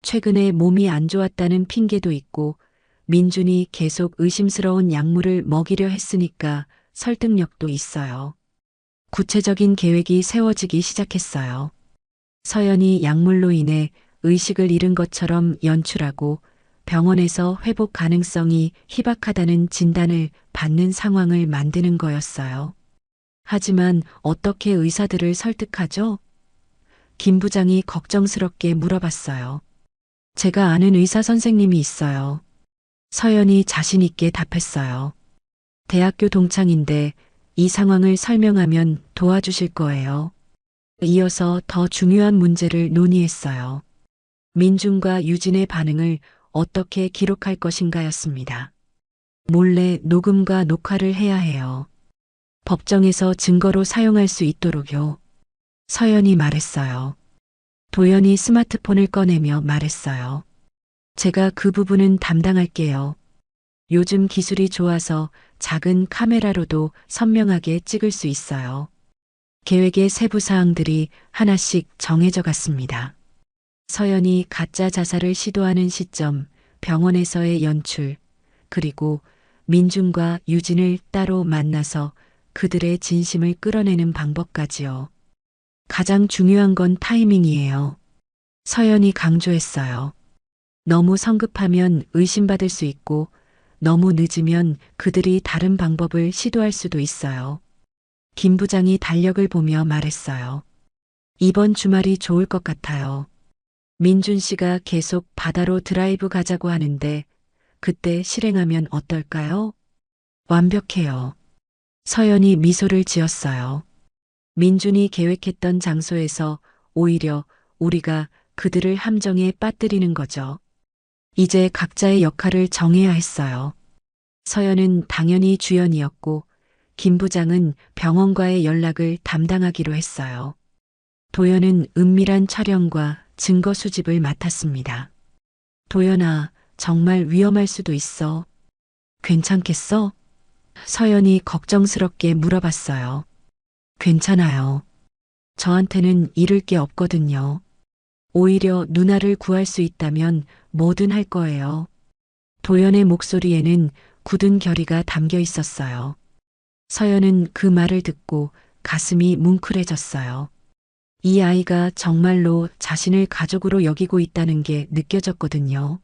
최근에 몸이 안 좋았다는 핑계도 있고 민준이 계속 의심스러운 약물을 먹이려 했으니까 설득력도 있어요. 구체적인 계획이 세워지기 시작했어요. 서연이 약물로 인해 의식을 잃은 것처럼 연출하고 병원에서 회복 가능성이 희박하다는 진단을 받는 상황을 만드는 거였어요. 하지만 어떻게 의사들을 설득하죠? 김 부장이 걱정스럽게 물어봤어요. 제가 아는 의사 선생님이 있어요. 서연이 자신 있게 답했어요. 대학교 동창인데 이 상황을 설명하면 도와주실 거예요. 이어서 더 중요한 문제를 논의했어요. 민준과 유진의 반응을 어떻게 기록할 것인가였습니다. 몰래 녹음과 녹화를 해야 해요. 법정에서 증거로 사용할 수 있도록요. 서연이 말했어요. 도연이 스마트폰을 꺼내며 말했어요. 제가 그 부분은 담당할게요. 요즘 기술이 좋아서 작은 카메라로도 선명하게 찍을 수 있어요. 계획의 세부 사항들이 하나씩 정해져 갔습니다. 서연이 가짜 자살을 시도하는 시점, 병원에서의 연출, 그리고 민준과 유진을 따로 만나서 그들의 진심을 끌어내는 방법까지요. 가장 중요한 건 타이밍이에요. 서연이 강조했어요. 너무 성급하면 의심받을 수 있고 너무 늦으면 그들이 다른 방법을 시도할 수도 있어요. 김 부장이 달력을 보며 말했어요. 이번 주말이 좋을 것 같아요. 민준 씨가 계속 바다로 드라이브 가자고 하는데 그때 실행하면 어떨까요? 완벽해요. 서연이 미소를 지었어요. 민준이 계획했던 장소에서 오히려 우리가 그들을 함정에 빠뜨리는 거죠. 이제 각자의 역할을 정해야 했어요. 서연은 당연히 주연이었고 김 부장은 병원과의 연락을 담당하기로 했어요. 도연은 은밀한 촬영과 증거 수집을 맡았습니다. 도연아, 정말 위험할 수도 있어. 괜찮겠어? 서연이 걱정스럽게 물어봤어요. 괜찮아요. 저한테는 잃을 게 없거든요. 오히려 누나를 구할 수 있다면 뭐든 할 거예요. 도연의 목소리에는 굳은 결의가 담겨 있었어요. 서연은 그 말을 듣고 가슴이 뭉클해졌어요. 이 아이가 정말로 자신을 가족으로 여기고 있다는 게 느껴졌거든요.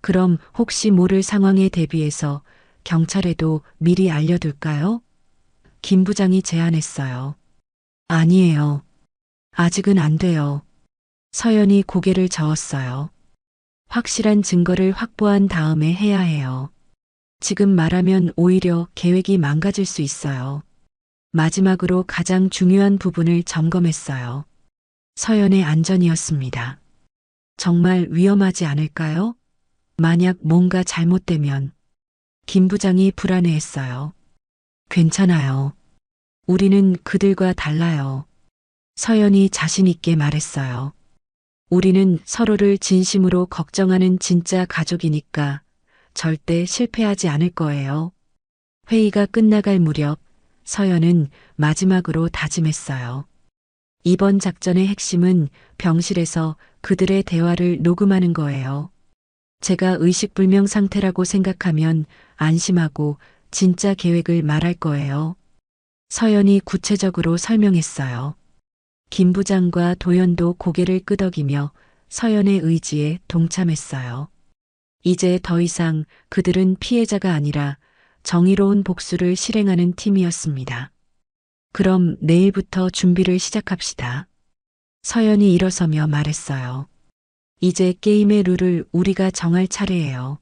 그럼 혹시 모를 상황에 대비해서 경찰에도 미리 알려둘까요? 김 부장이 제안했어요. 아니에요. 아직은 안 돼요. 서연이 고개를 저었어요. 확실한 증거를 확보한 다음에 해야 해요. 지금 말하면 오히려 계획이 망가질 수 있어요. 마지막으로 가장 중요한 부분을 점검했어요. 서연의 안전이었습니다. 정말 위험하지 않을까요? 만약 뭔가 잘못되면 김 부장이 불안해했어요. 괜찮아요. 우리는 그들과 달라요. 서연이 자신 있게 말했어요. 우리는 서로를 진심으로 걱정하는 진짜 가족이니까 절대 실패하지 않을 거예요. 회의가 끝나갈 무렵 서연은 마지막으로 다짐했어요. 이번 작전의 핵심은 병실에서 그들의 대화를 녹음하는 거예요. 제가 의식불명 상태라고 생각하면 안심하고 진짜 계획을 말할 거예요. 서연이 구체적으로 설명했어요. 김 부장과 도연도 고개를 끄덕이며 서연의 의지에 동참했어요. 이제 더 이상 그들은 피해자가 아니라 정의로운 복수를 실행하는 팀이었습니다. 그럼 내일부터 준비를 시작합시다. 서연이 일어서며 말했어요. 이제 게임의 룰을 우리가 정할 차례예요.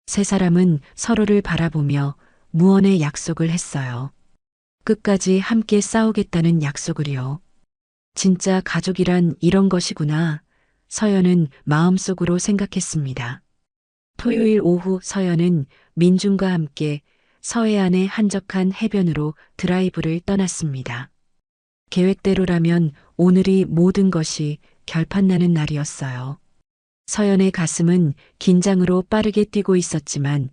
세 사람은 서로를 바라보며 무언의 약속을 했어요. 끝까지 함께 싸우겠다는 약속을요. 진짜 가족이란 이런 것이구나. 서연은 마음속으로 생각했습니다. 토요일 오후 서연은 민준과 함께 서해안의 한적한 해변으로 드라이브를 떠났습니다. 계획대로라면 오늘이 모든 것이 결판나는 날이었어요. 서연의 가슴은 긴장으로 빠르게 뛰고 있었지만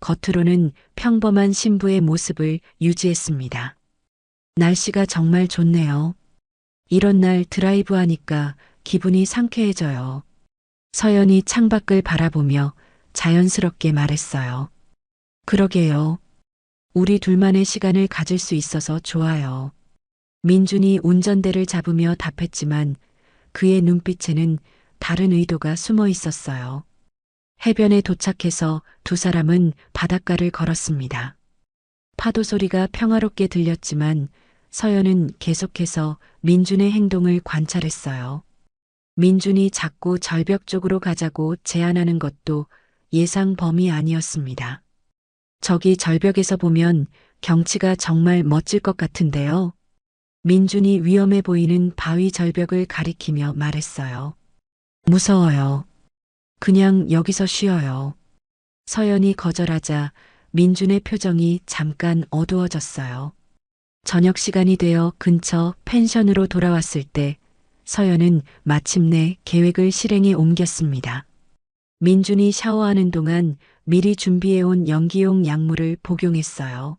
겉으로는 평범한 신부의 모습을 유지했습니다. 날씨가 정말 좋네요. 이런 날 드라이브 하니까 기분이 상쾌해져요. 서연이 창밖을 바라보며 자연스럽게 말했어요. 그러게요. 우리 둘만의 시간을 가질 수 있어서 좋아요. 민준이 운전대를 잡으며 답했지만 그의 눈빛에는 다른 의도가 숨어 있었어요. 해변에 도착해서 두 사람은 바닷가를 걸었습니다. 파도 소리가 평화롭게 들렸지만 서연은 계속해서 민준의 행동을 관찰했어요. 민준이 자꾸 절벽 쪽으로 가자고 제안하는 것도 예상 범위 아니었습니다. 저기 절벽에서 보면 경치가 정말 멋질 것 같은데요. 민준이 위험해 보이는 바위 절벽을 가리키며 말했어요. 무서워요. 그냥 여기서 쉬어요. 서연이 거절하자 민준의 표정이 잠깐 어두워졌어요. 저녁 시간이 되어 근처 펜션으로 돌아왔을 때 서연은 마침내 계획을 실행에 옮겼습니다. 민준이 샤워하는 동안 미리 준비해온 연기용 약물을 복용했어요.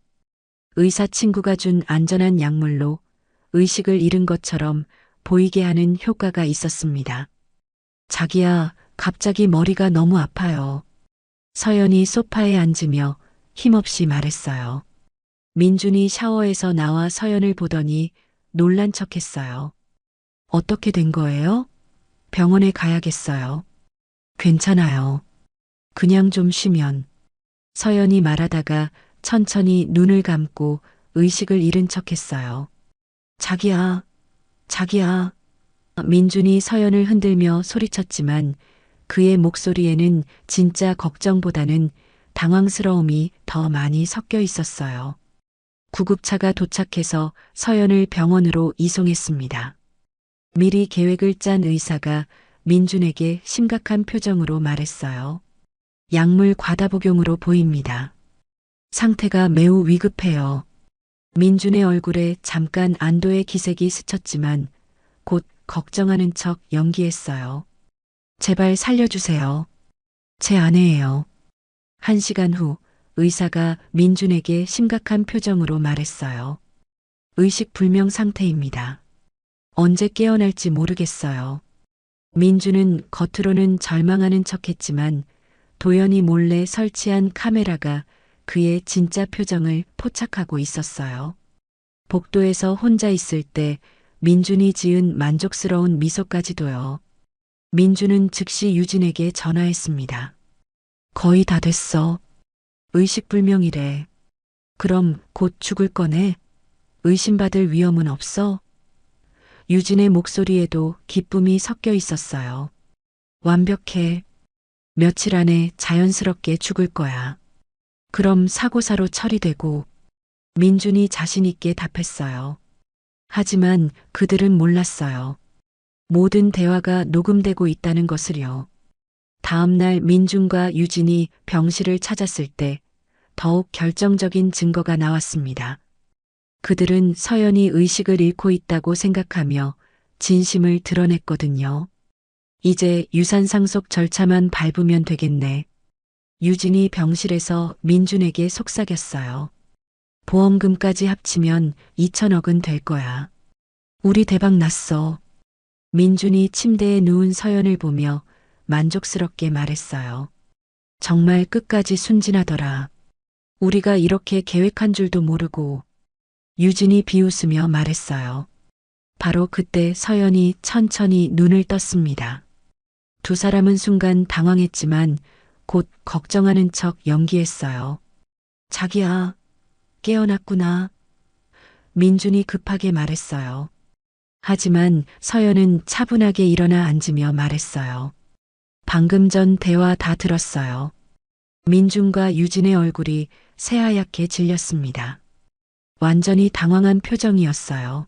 의사 친구가 준 안전한 약물로 의식을 잃은 것처럼 보이게 하는 효과가 있었습니다. 자기야, 갑자기 머리가 너무 아파요. 서연이 소파에 앉으며 힘없이 말했어요. 민준이 샤워에서 나와 서연을 보더니 놀란 척했어요. 어떻게 된 거예요? 병원에 가야겠어요. 괜찮아요. 그냥 좀 쉬면. 서연이 말하다가 천천히 눈을 감고 의식을 잃은 척했어요. 자기야, 자기야. 민준이 서연을 흔들며 소리쳤지만 그의 목소리에는 진짜 걱정보다는 당황스러움이 더 많이 섞여 있었어요. 구급차가 도착해서 서연을 병원으로 이송했습니다. 미리 계획을 짠 의사가 민준에게 심각한 표정으로 말했어요. 약물 과다 복용으로 보입니다. 상태가 매우 위급해요. 민준의 얼굴에 잠깐 안도의 기색이 스쳤지만 곧 걱정하는 척 연기했어요. 제발 살려주세요. 제 아내예요. 1시간 후 의사가 민준에게 심각한 표정으로 말했어요. 의식 불명 상태입니다. 언제 깨어날지 모르겠어요. 민준은 겉으로는 절망하는 척했지만 도연이 몰래 설치한 카메라가 그의 진짜 표정을 포착하고 있었어요. 복도에서 혼자 있을 때 민준이 지은 만족스러운 미소까지도요. 민준은 즉시 유진에게 전화했습니다. 거의 다 됐어. 의식불명이래. 그럼 곧 죽을 거네. 의심받을 위험은 없어? 유진의 목소리에도 기쁨이 섞여 있었어요. 완벽해. 며칠 안에 자연스럽게 죽을 거야. 그럼 사고사로 처리되고. 민준이 자신 있게 답했어요. 하지만 그들은 몰랐어요. 모든 대화가 녹음되고 있다는 것을요. 다음 날 민준과 유진이 병실을 찾았을 때 더욱 결정적인 증거가 나왔습니다. 그들은 서연이 의식을 잃고 있다고 생각하며 진심을 드러냈거든요. 이제 유산상속 절차만 밟으면 되겠네. 유진이 병실에서 민준에게 속삭였어요. 보험금까지 합치면 2천억은 될 거야. 우리 대박 났어. 민준이 침대에 누운 서연을 보며 만족스럽게 말했어요. 정말 끝까지 순진하더라. 우리가 이렇게 계획한 줄도 모르고. 유진이 비웃으며 말했어요. 바로 그때 서연이 천천히 눈을 떴습니다. 두 사람은 순간 당황했지만 곧 걱정하는 척 연기했어요. 자기야, 깨어났구나. 민준이 급하게 말했어요. 하지만 서연은 차분하게 일어나 앉으며 말했어요. 방금 전 대화 다 들었어요. 민준과 유진의 얼굴이 새하얗게 질렸습니다. 완전히 당황한 표정이었어요.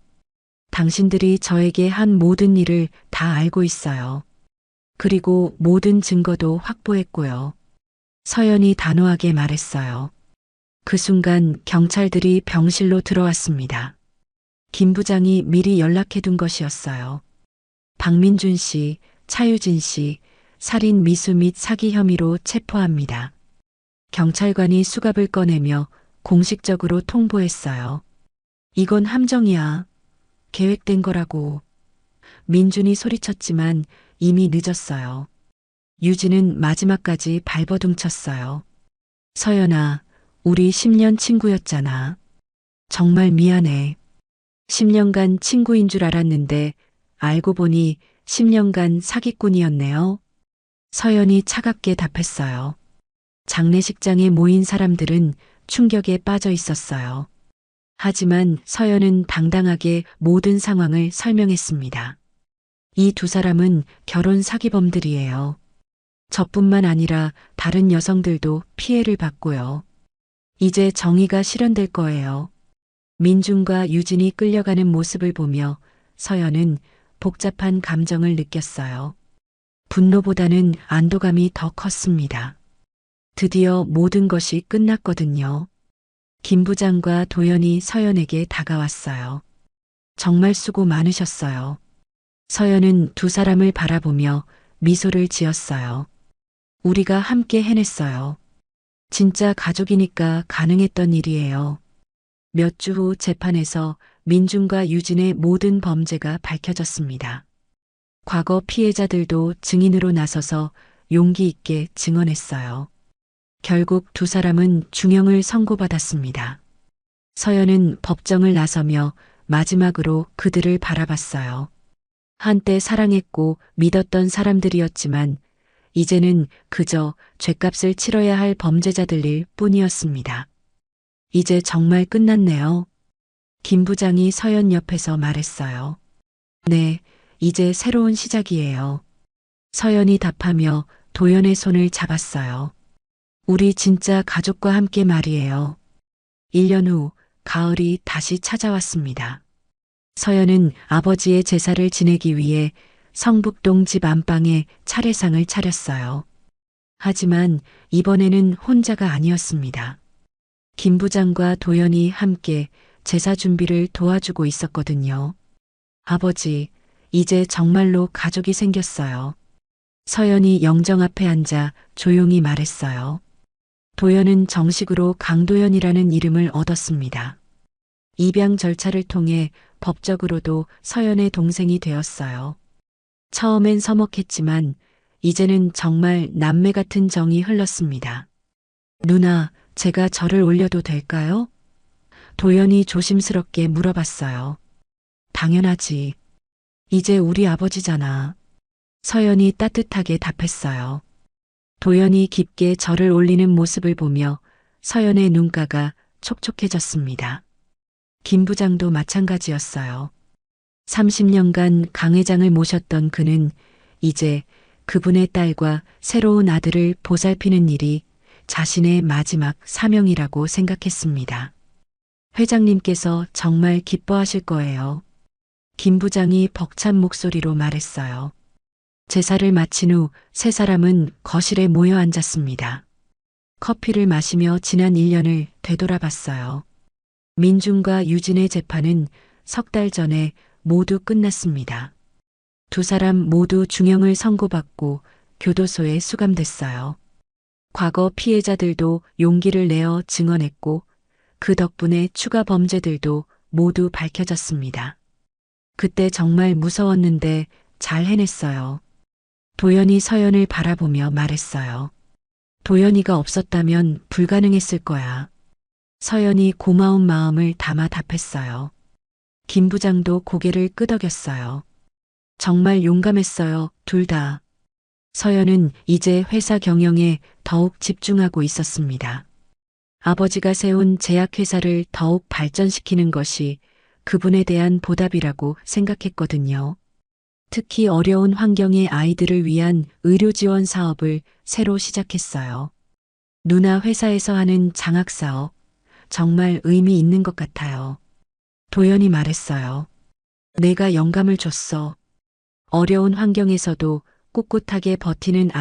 당신들이 저에게 한 모든 일을 다 알고 있어요. 그리고 모든 증거도 확보했고요. 서연이 단호하게 말했어요. 그 순간 경찰들이 병실로 들어왔습니다. 김 부장이 미리 연락해둔 것이었어요. 박민준 씨, 차유진 씨, 살인 미수 및 사기 혐의로 체포합니다. 경찰관이 수갑을 꺼내며 공식적으로 통보했어요. 이건 함정이야. 계획된 거라고. 민준이 소리쳤지만 이미 늦었어요. 유진은 마지막까지 발버둥쳤어요. 서연아, 우리 10년 친구였잖아. 정말 미안해. 10년간 친구인 줄 알았는데 알고 보니 10년간 사기꾼이었네요. 서연이 차갑게 답했어요. 장례식장에 모인 사람들은 충격에 빠져 있었어요. 하지만 서연은 당당하게 모든 상황을 설명했습니다. 이 두 사람은 결혼 사기범들이에요. 저뿐만 아니라 다른 여성들도 피해를 받고요. 이제 정의가 실현될 거예요. 민준과 유진이 끌려가는 모습을 보며 서연은 복잡한 감정을 느꼈어요. 분노보다는 안도감이 더 컸습니다. 드디어 모든 것이 끝났거든요. 김 부장과 도연이 서연에게 다가왔어요. 정말 수고 많으셨어요. 서연은 두 사람을 바라보며 미소를 지었어요. 우리가 함께 해냈어요. 진짜 가족이니까 가능했던 일이에요. 몇 주 후 재판에서 민준과 유진의 모든 범죄가 밝혀졌습니다. 과거 피해자들도 증인으로 나서서 용기 있게 증언했어요. 결국 두 사람은 중형을 선고받았습니다. 서연은 법정을 나서며 마지막으로 그들을 바라봤어요. 한때 사랑했고 믿었던 사람들이었지만 이제는 그저 죗값을 치러야 할 범죄자들일 뿐이었습니다. 이제 정말 끝났네요. 김 부장이 서연 옆에서 말했어요. 네, 이제 새로운 시작이에요. 서연이 답하며 도연의 손을 잡았어요. 우리 진짜 가족과 함께 말이에요. 1년 후 가을이 다시 찾아왔습니다. 서연은 아버지의 제사를 지내기 위해 성북동 집 안방에 차례상을 차렸어요. 하지만 이번에는 혼자가 아니었습니다. 김 부장과 도연이 함께 제사 준비를 도와주고 있었거든요. 아버지, 이제 정말로 가족이 생겼어요. 서연이 영정 앞에 앉아 조용히 말했어요. 도연은 정식으로 강도연이라는 이름을 얻었습니다. 입양 절차를 통해 법적으로도 서연의 동생이 되었어요. 처음엔 서먹했지만 이제는 정말 남매 같은 정이 흘렀습니다. 누나, 제가 절을 올려도 될까요? 도연이 조심스럽게 물어봤어요. 당연하지. 이제 우리 아버지잖아. 서연이 따뜻하게 답했어요. 도연이 깊게 절을 올리는 모습을 보며 서연의 눈가가 촉촉해졌습니다. 김 부장도 마찬가지였어요. 30년간 강 회장을 모셨던 그는 이제 그분의 딸과 새로운 아들을 보살피는 일이 자신의 마지막 사명이라고 생각했습니다. 회장님께서 정말 기뻐하실 거예요. 김 부장이 벅찬 목소리로 말했어요. 제사를 마친 후 세 사람은 거실에 모여 앉았습니다. 커피를 마시며 지난 1년을 되돌아봤어요. 민준과 유진의 재판은 석 달 전에 모두 끝났습니다. 두 사람 모두 중형을 선고받고 교도소에 수감됐어요. 과거 피해자들도 용기를 내어 증언했고 그 덕분에 추가 범죄들도 모두 밝혀졌습니다. 그때 정말 무서웠는데 잘 해냈어요. 도연이 서연을 바라보며 말했어요. 도연이가 없었다면 불가능했을 거야. 서연이 고마운 마음을 담아 답했어요. 김 부장도 고개를 끄덕였어요. 정말 용감했어요, 둘 다. 서연은 이제 회사 경영에 더욱 집중하고 있었습니다. 아버지가 세운 제약회사를 더욱 발전시키는 것이 그분에 대한 보답이라고 생각했거든요. 특히 어려운 환경의 아이들을 위한 의료 지원 사업을 새로 시작했어요. 누나 회사에서 하는 장학사업, 정말 의미 있는 것 같아요. 도연이 말했어요. 내가 영감을 줬어. 어려운 환경에서도 꿋꿋하게 버티는